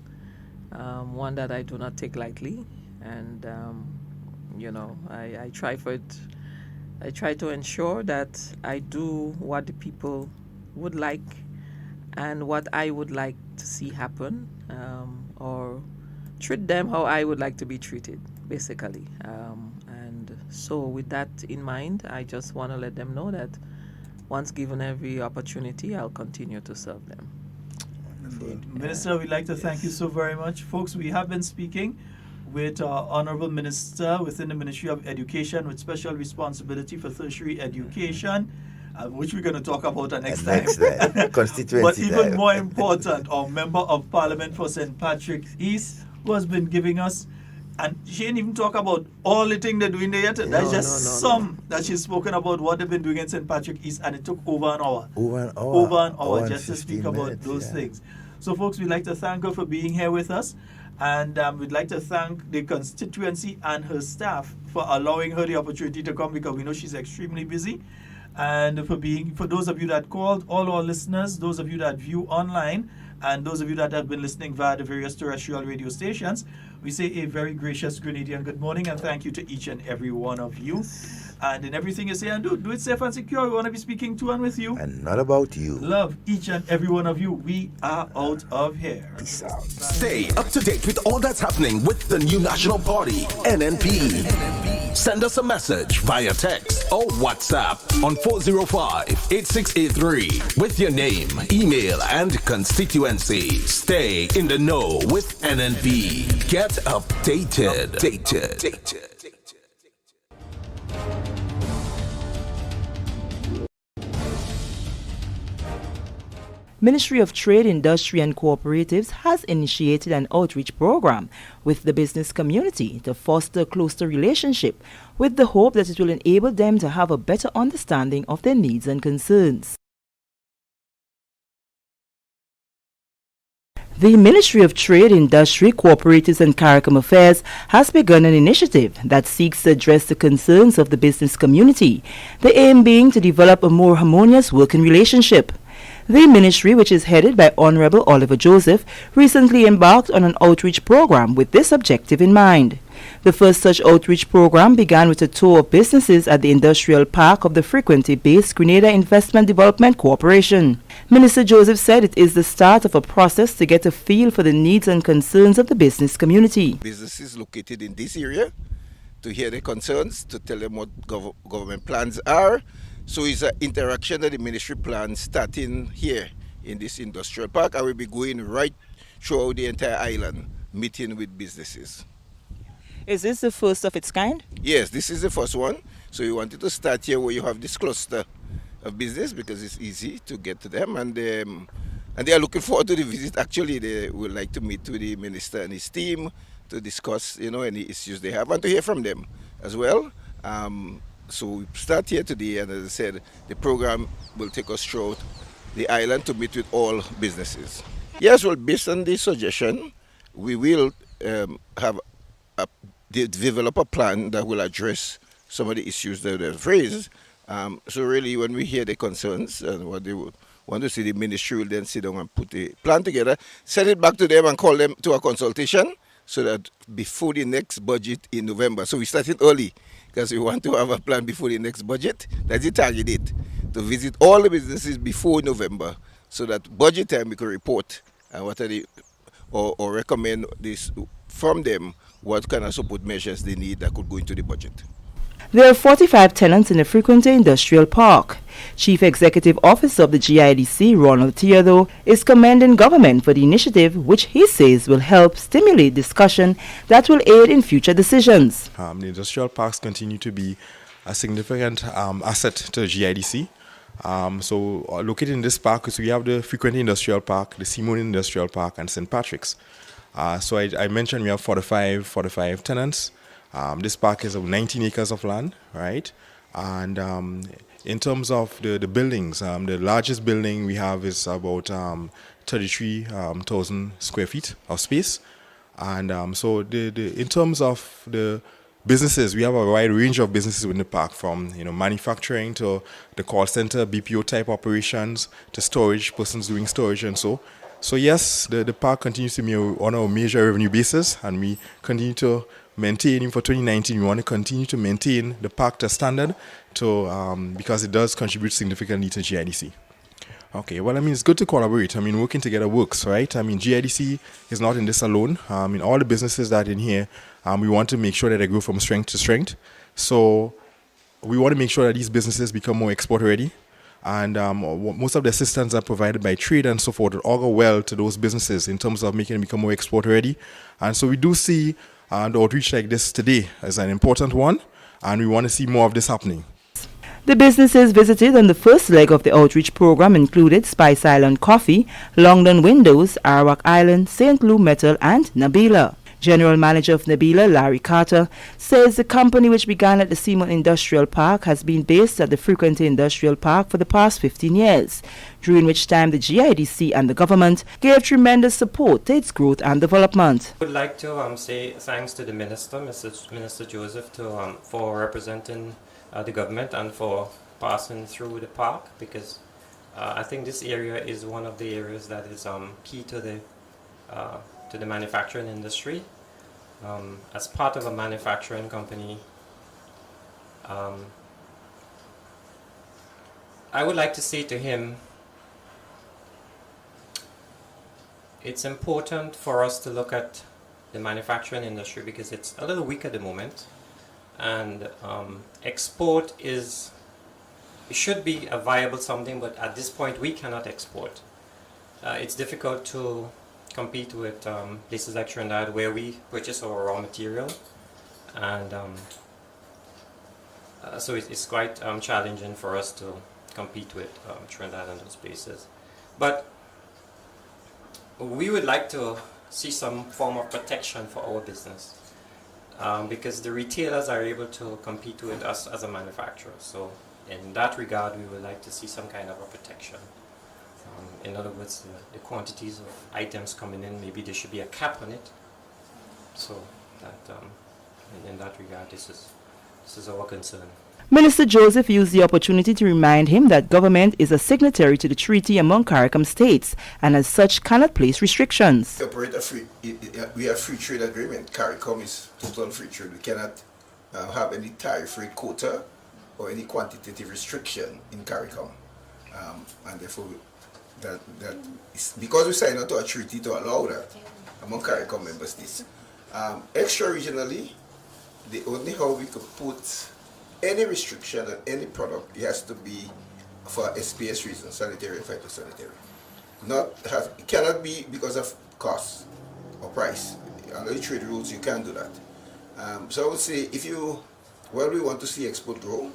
one that I do not take lightly. And, I try for it. I try to ensure that I do what the people would like and what I would like to see happen, or treat them how I would like to be treated, basically. And so with that in mind, I just want to let them know that once given every opportunity, I'll continue to serve them. Minister, we'd like to thank you so very much. Folks, we have been speaking with our Honorable Minister within the Ministry of Education with special responsibility for tertiary education, which we're going to talk about next time. Constituency But even time. more important, our Member of Parliament for St. Patrick's East, who has been giving us, and she didn't even talk about all the things they're doing there yet. That's just some that she's spoken about what they've been doing in St. Patrick East, and it took over an hour. Over an hour just to speak about those things. So, folks, we'd like to thank her for being here with us. And we'd like to thank the constituency and her staff for allowing her the opportunity to come, because we know she's extremely busy. And for those of you that called, all our listeners, those of you that view online, and those of you that have been listening via the various terrestrial radio stations, we say a very gracious Grenadian good morning and thank you to each and every one of you. And in everything you say and do it safe and secure. We want to be speaking to and with you. And not about you. Love each and every one of you. We are out of here. Peace out. Stay up to date with all that's happening with the new National Party, NNP. Send us a message via text or WhatsApp on 405-8683 with your name, email, and constituency. Stay in the know with NNP. Get updated. Ministry of Trade, Industry and Cooperatives has initiated an outreach program with the business community to foster a closer relationship, with the hope that it will enable them to have a better understanding of their needs and concerns. The Ministry of Trade, Industry, Cooperatives and Carriacou Affairs has begun an initiative that seeks to address the concerns of the business community, the aim being to develop a more harmonious working relationship. The ministry, which is headed by Honorable Oliver Joseph, recently embarked on an outreach program with this objective in mind. The first such outreach program began with a tour of businesses at the industrial park of the frequently based Grenada Investment Development Corporation. Minister Joseph said it is the start of a process to get a feel for the needs and concerns of the business community. Businesses located in this area, to hear their concerns, to tell them what government plans are. So it's an interaction that the ministry plans starting here in this industrial park. I will be going right throughout the entire island, meeting with businesses. Is this the first of its kind? Yes, this is the first one. So we wanted to start here where you have this cluster of business because it's easy to get to them. And they are looking forward to the visit. Actually, they would like to meet with the minister and his team to discuss, any issues they have and to hear from them as well. So we start here today, and as I said, the program will take us throughout the island to meet with all businesses. Yes, well, based on this suggestion, we will develop a plan that will address some of the issues that they've raised. So really, when we hear the concerns and what they would want to see, the ministry will then sit down and put a plan together, send it back to them and call them to a consultation so that before the next budget in November. So we started early because we want to have a plan before the next budget. That's the target date, to visit all the businesses before November so that budget time we can report and what are the, or recommend this from them, what kind of support measures they need that could go into the budget. There are 45 tenants in the Frequency Industrial Park. Chief Executive Officer of the GIDC, Ronald Theodore, is commending government for the initiative, which he says will help stimulate discussion that will aid in future decisions. The industrial parks continue to be a significant asset to GIDC. Located in this park, so we have the Frequency Industrial Park, the Simon Industrial Park, and St. Patrick's. I mentioned we have 45 tenants. This park is of 19 acres of land, right? And in terms of the buildings, the largest building we have is about 33,000 square feet of space. And in terms of the businesses, we have a wide range of businesses within the park, from manufacturing to the call center, BPO type operations, to storage, persons doing storage and so. So yes, the park continues to be on our major revenue basis, and we continue to maintain. For 2019, we want to continue to maintain the park to standard because it does contribute significantly to GIDC. Okay, well, it's good to collaborate. Working together works, right? GIDC is not in this alone. All the businesses that are in here, we want to make sure that they grow from strength to strength. So we want to make sure that these businesses become more export ready. And most of the assistance are provided by trade and so forth. It all go well to those businesses in terms of making them become more export ready. And so we do see the outreach like this today as an important one, and we want to see more of this happening. The businesses visited on the first leg of the outreach program included Spice Island Coffee, Longdon Windows, Arawak Island, St. Lou Metal, and Nabila. General Manager of Nabila, Larry Carter, says the company, which began at the Simon Industrial Park, has been based at the Frequency Industrial Park for the past 15 years, during which time the GIDC and the government gave tremendous support to its growth and development. I would like to say thanks to the Minister, Minister Joseph, for representing the government and for passing through the park, because I think this area is one of the areas that is key to the manufacturing industry. As part of a manufacturing company, I would like to say to him, it's important for us to look at the manufacturing industry because it's a little weak at the moment, and export it should be a viable something, but at this point we cannot export. It's difficult to compete with places like Trinidad, where we purchase our raw material, and so it's quite challenging for us to compete with Trinidad and those places. But we would like to see some form of protection for our business, because the retailers are able to compete with us as a manufacturer. So in that regard, we would like to see some kind of a protection. In other words, the quantities of items coming in, maybe there should be a cap on it. So that in that regard, this is our concern. Minister Joseph used the opportunity to remind him that government is a signatory to the treaty among CARICOM states and as such cannot place restrictions. We have free trade agreement. CARICOM is total free trade. We cannot have any tariff rate quota or any quantitative restriction in CARICOM. And therefore, that is because we signed on to a treaty to allow that among CARICOM member states. Extra-regionally, the only how we could put any restriction on any product, it has to be for SPS reasons, sanitary and phytosanitary. It cannot be because of cost or price. Under the trade rules, you can't do that. So I would say, we want to see export grow,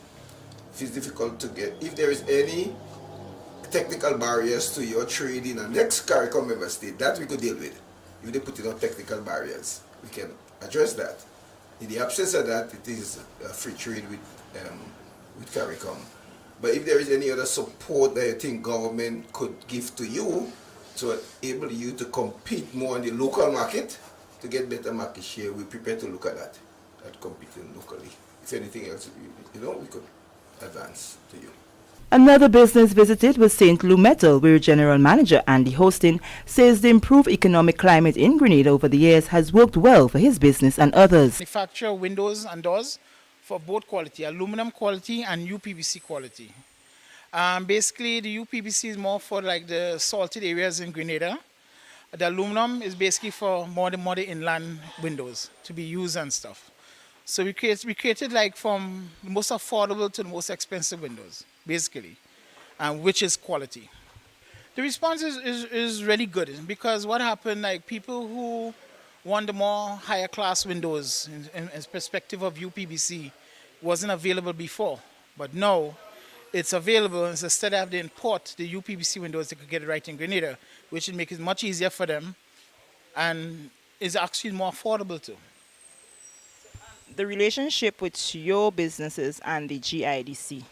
if it's difficult to get, if there is any technical barriers to your trade in the next CARICOM member state, that we could deal with. If they put in on technical barriers, we can address that. In the absence of that, it is a free trade with CARICOM. But if there is any other support that you think government could give to you to enable you to compete more in the local market, to get better market share, we're prepared to look at that, at competing locally. if anything else, we could advance to you. Another business visited was St. Lou Metal, where General Manager Andy Hostin says the improved economic climate in Grenada over the years has worked well for his business and others. Manufacture windows and doors for both quality, aluminum quality and UPVC quality. Basically, the UPVC is more for like the salted areas in Grenada. The aluminum is basically for more the inland windows to be used and stuff. So we created like from the most affordable to the most expensive windows, basically, which is quality. The response is really good because what happened, like people who want the more higher class windows in perspective of UPVC wasn't available before, but now it's available, and so instead of they import the UPVC windows, they could get it right in Grenada, which would make it much easier for them and is actually more affordable too. The relationship with your businesses and the GIDC?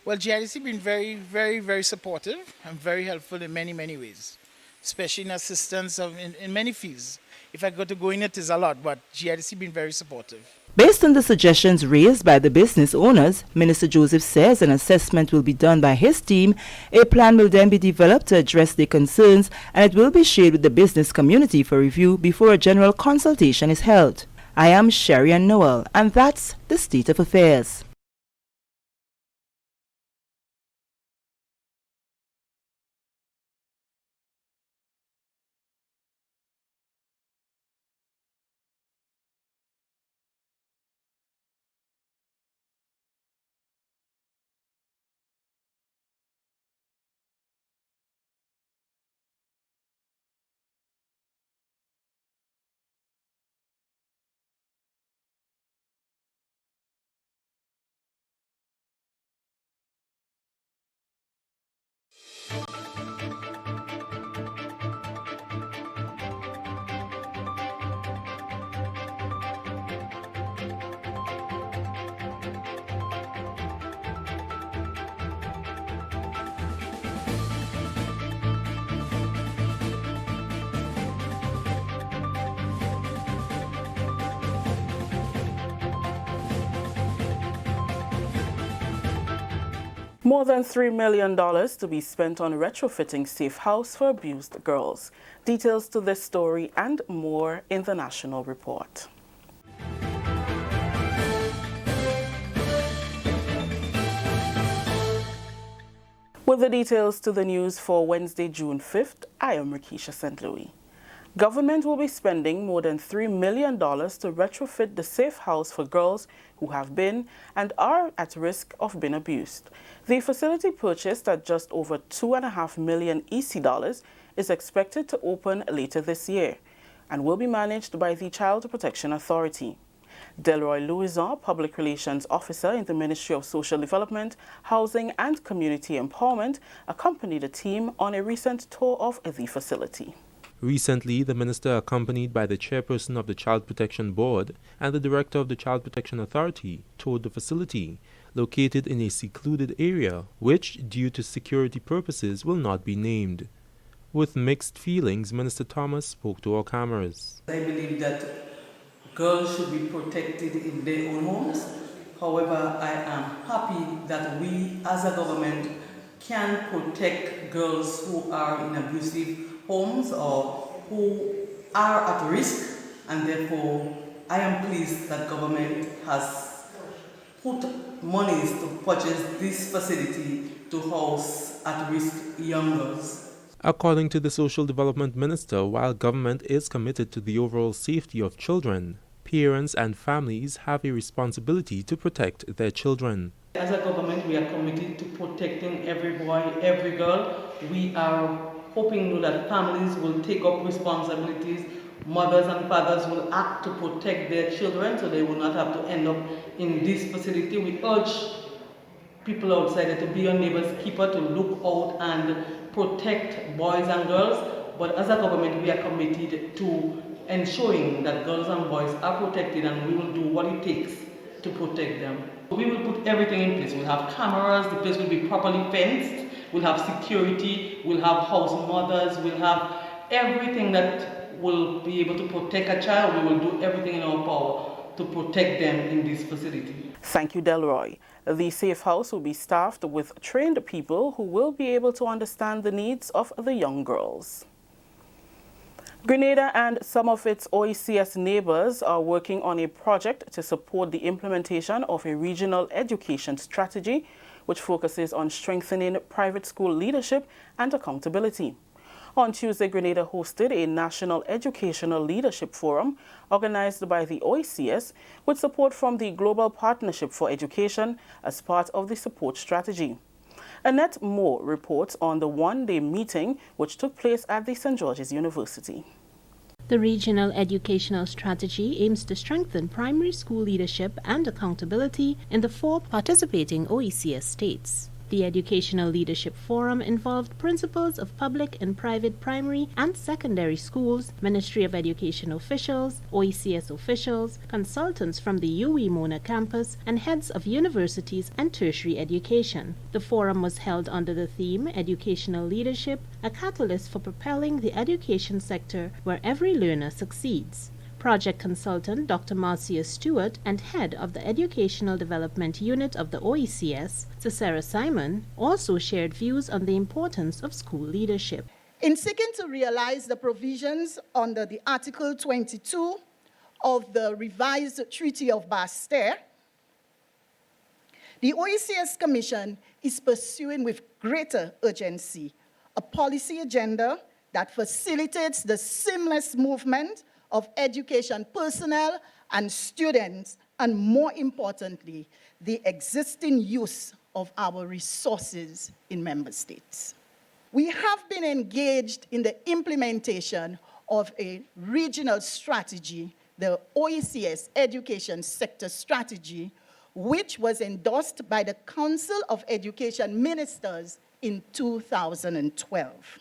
Well, GIDC been very, very, very supportive and very helpful in many, many ways, especially in assistance in many fields. If I go in it is a lot, but GIDC been very supportive. Based on the suggestions raised by the business owners, Minister Joseph says an assessment will be done by his team. A plan will then be developed to address their concerns, and it will be shared with the business community for review before a general consultation is held. I am Sherry Ann Noel, and that's the state of affairs. More than $3 million to be spent on retrofitting safe house for abused girls. Details to this story and more in the National Report. With the details to the news for Wednesday, June 5th, I am Rikisha St. Louis. Government will be spending more than $3 million to retrofit the safe house for girls who have been and are at risk of being abused. The facility, purchased at just over $2.5 million EC dollars, is expected to open later this year and will be managed by the Child Protection Authority. Delroy Louison, Public Relations Officer in the Ministry of Social Development, Housing and Community Empowerment, accompanied the team on a recent tour of the facility. Recently, the minister, accompanied by the chairperson of the Child Protection Board and the director of the Child Protection Authority, toured the facility, located in a secluded area, which, due to security purposes, will not be named. With mixed feelings, Minister Thomas spoke to our cameras. I believe that girls should be protected in their own homes. However, I am happy that we, as a government, can protect girls who are in abusive homes or who are at risk, and therefore I am pleased that government has put monies to purchase this facility to house at-risk young girls. According to the Social Development Minister, while government is committed to the overall safety of children, parents and families have a responsibility to protect their children. As a government, we are committed to protecting every boy, every girl. We are hoping that families will take up responsibilities, mothers and fathers will act to protect their children so they will not have to end up in this facility. We urge people outside to be a neighbor's keeper, to look out and protect boys and girls. But as a government, we are committed to ensuring that girls and boys are protected, and we will do what it takes to protect them. We will put everything in place. We'll have cameras, the place will be properly fenced. We'll have security, we'll have house mothers, we'll have everything that will be able to protect a child. We will do everything in our power to protect them in this facility. Thank you, Delroy. The Safe House will be staffed with trained people who will be able to understand the needs of the young girls. Grenada and some of its OECS neighbors are working on a project to support the implementation of a regional education strategy which focuses on strengthening private school leadership and accountability. On Tuesday, Grenada hosted a National Educational Leadership Forum organized by the OECS with support from the Global Partnership for Education as part of the support strategy. Annette Moore reports on the one-day meeting which took place at the St. George's University. The regional educational strategy aims to strengthen primary school leadership and accountability in the 4 participating OECS states. The Educational Leadership Forum involved principals of public and private primary and secondary schools, Ministry of Education officials, OECS officials, consultants from the UE Mona campus, and heads of universities and tertiary education. The forum was held under the theme Educational Leadership, a catalyst for propelling the education sector where every learner succeeds. Project consultant Dr. Marcia Stewart and head of the Educational Development Unit of the OECS, Sarah Simon, also shared views on the importance of school leadership. In seeking to realize the provisions under the Article 22 of the revised Treaty of Bastille, the OECS Commission is pursuing with greater urgency a policy agenda that facilitates the seamless movement of education personnel and students, and more importantly, the existing use of our resources in member states. We have been engaged in the implementation of a regional strategy, the OECS Education Sector Strategy, which was endorsed by the Council of Education Ministers in 2012.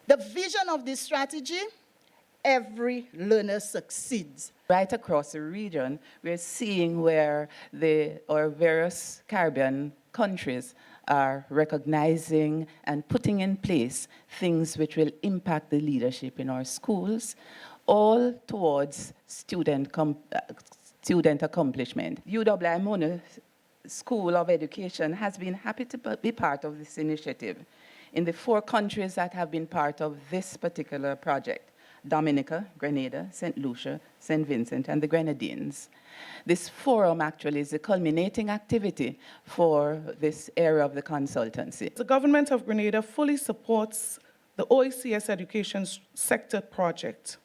The vision of this strategy: every learner succeeds. Right across the region, we're seeing where our various Caribbean countries are recognizing and putting in place things which will impact the leadership in our schools, all towards student accomplishment. UWI Mona School of Education has been happy to be part of this initiative in the 4 countries that have been part of this particular project: Dominica, Grenada, St. Lucia, St. Vincent, and the Grenadines. This forum actually is a culminating activity for this area of the consultancy. The government of Grenada fully supports the OECS Education Sector Project,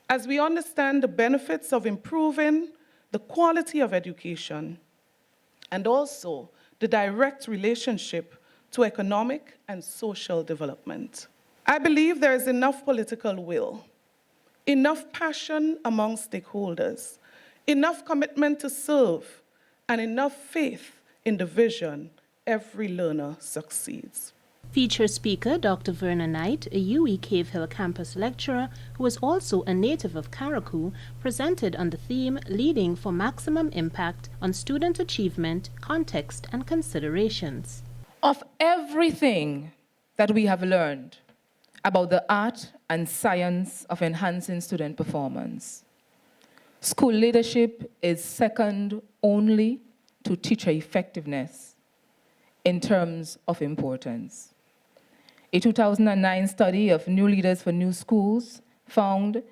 as we understand the benefits of improving the quality of education and also the direct relationship to economic and social development. I believe there is enough political will, enough passion among stakeholders, enough commitment to serve, and enough faith in the vision. Every learner succeeds. Featured speaker Dr. Verna Knight, a UE Cave Hill campus lecturer who is also a native of Carriacou, presented on the theme Leading for Maximum Impact on Student Achievement, Context and Considerations. Of everything that we have learned about the art and science of enhancing student performance, school leadership is second only to teacher effectiveness in terms of importance. A 2009 study of New Leaders for New Schools found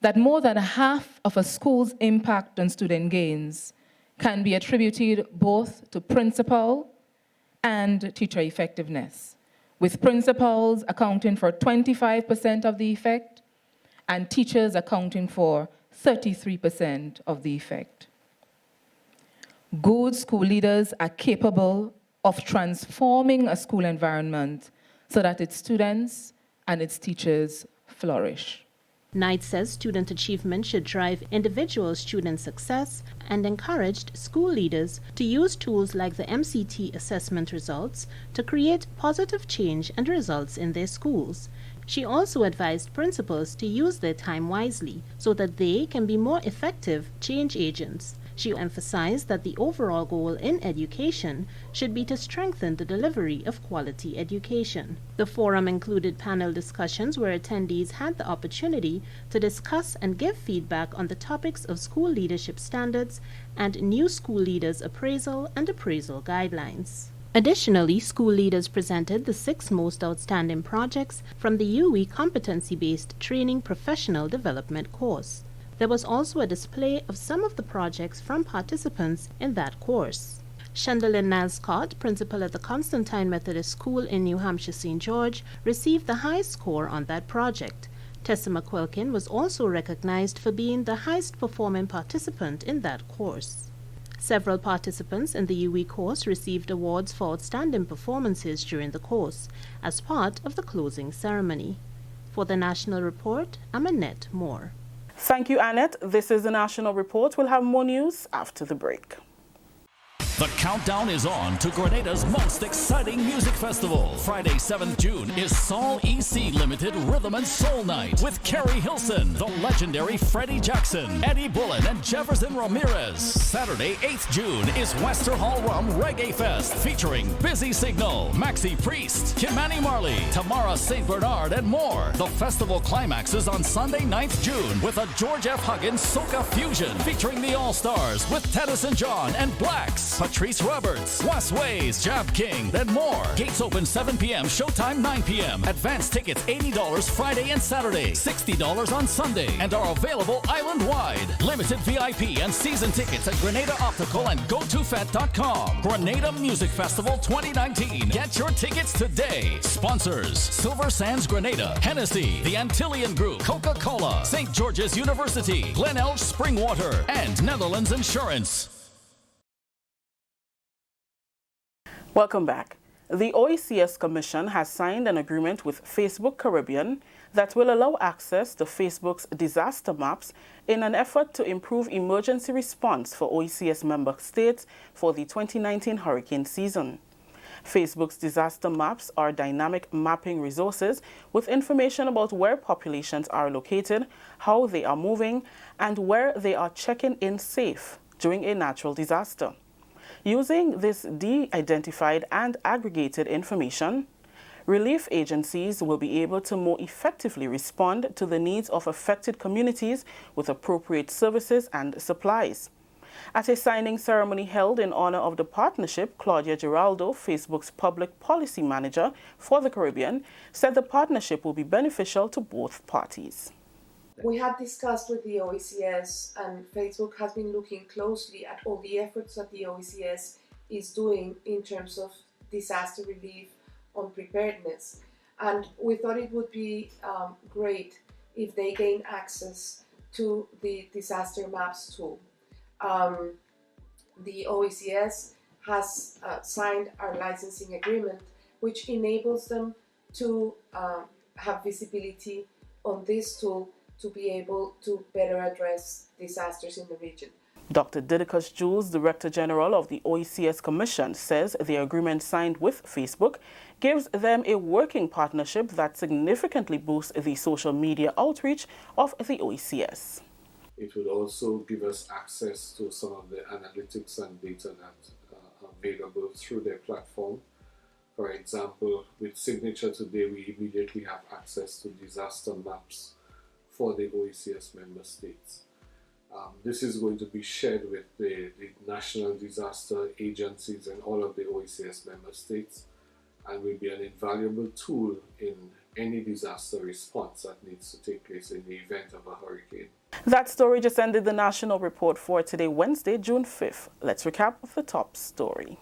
that more than half of a school's impact on student gains can be attributed both to principal and teacher effectiveness, with principals accounting for 25% of the effect and teachers accounting for 33% of the effect. Good school leaders are capable of transforming a school environment so that its students and its teachers flourish. Knight says student achievement should drive individual student success and encouraged school leaders to use tools like the MCT assessment results to create positive change and results in their schools. She also advised principals to use their time wisely so that they can be more effective change agents. She emphasized that the overall goal in education should be to strengthen the delivery of quality education. The forum included panel discussions where attendees had the opportunity to discuss and give feedback on the topics of school leadership standards and new school leaders appraisal and appraisal guidelines. Additionally, school leaders presented the 6 most outstanding projects from the UE competency-based training professional development course. There was also a display of some of the projects from participants in that course. Sheldon Scott, principal at the Constantine Methodist School in New Hampshire, St. George, received the highest score on that project. Tessa McQuilkin was also recognized for being the highest performing participant in that course. Several participants in the UE course received awards for outstanding performances during the course as part of the closing ceremony. For the National Report, I'm Annette Moore. Thank you, Annette. This is the National Report. We'll have more news after the break. The countdown is on to Grenada's most exciting music festival. Friday, 7th June is Soul EC Limited Rhythm and Soul Night with Kerry Hilson, the legendary Freddie Jackson, Eddie Bullen, and Jefferson Ramirez. Saturday, 8th June is Wester Hall Rum Reggae Fest featuring Busy Signal, Maxi Priest, Kimani Marley, Tamara St. Bernard, and more. The festival climaxes on Sunday, 9th June with a George F. Huggins Soca Fusion featuring the All-Stars with Tennyson John and Blacks, Patrice Roberts, Wes Ways, Jab King, and more. Gates open 7 p.m., showtime 9 p.m. Advance tickets $80 Friday and Saturday, $60 on Sunday, and are available island-wide. Limited VIP and season tickets at Grenada Optical and GoToFet.com. Grenada Music Festival 2019. Get your tickets today. Sponsors: Silver Sands Grenada, Hennessy, the Antillian Group, Coca-Cola, St. George's University, Glenelg Springwater, and Netherlands Insurance. Welcome back. The OECS Commission has signed an agreement with Facebook Caribbean that will allow access to Facebook's disaster maps in an effort to improve emergency response for OECS member states for the 2019 hurricane season. Facebook's disaster maps are dynamic mapping resources with information about where populations are located, how they are moving, and where they are checking in safe during a natural disaster. Using this de-identified and aggregated information, relief agencies will be able to more effectively respond to the needs of affected communities with appropriate services and supplies. At a signing ceremony held in honor of the partnership, Claudia Giraldo, Facebook's public policy manager for the Caribbean, said the partnership will be beneficial to both parties. We had discussed with the OECS, and Facebook has been looking closely at all the efforts that the OECS is doing in terms of disaster relief on preparedness. And we thought it would be great if they gain access to the disaster maps tool. The OECS has signed our licensing agreement, which enables them to have visibility on this tool to be able to better address disasters in the region. Dr. Didicus Jules, Director General of the OECS Commission, says the agreement signed with Facebook gives them a working partnership that significantly boosts the social media outreach of the OECS. It would also give us access to some of the analytics and data that are available through their platform. For example, with Signature today, we immediately have access to disaster maps for the OECS member states. This is going to be shared with the national disaster agencies and all of the OECS member states, and will be an invaluable tool in any disaster response that needs to take place in the event of a hurricane. That story just ended the National Report for today, Wednesday, June 5th. Let's recap the top story.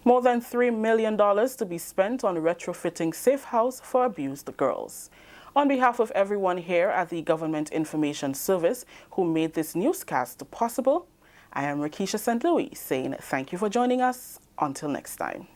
More than $3 million to be spent on retrofitting safe house for abused girls. On behalf of everyone here at the Government Information Service who made this newscast possible, I am Rakisha St. Louis saying thank you for joining us. Until next time.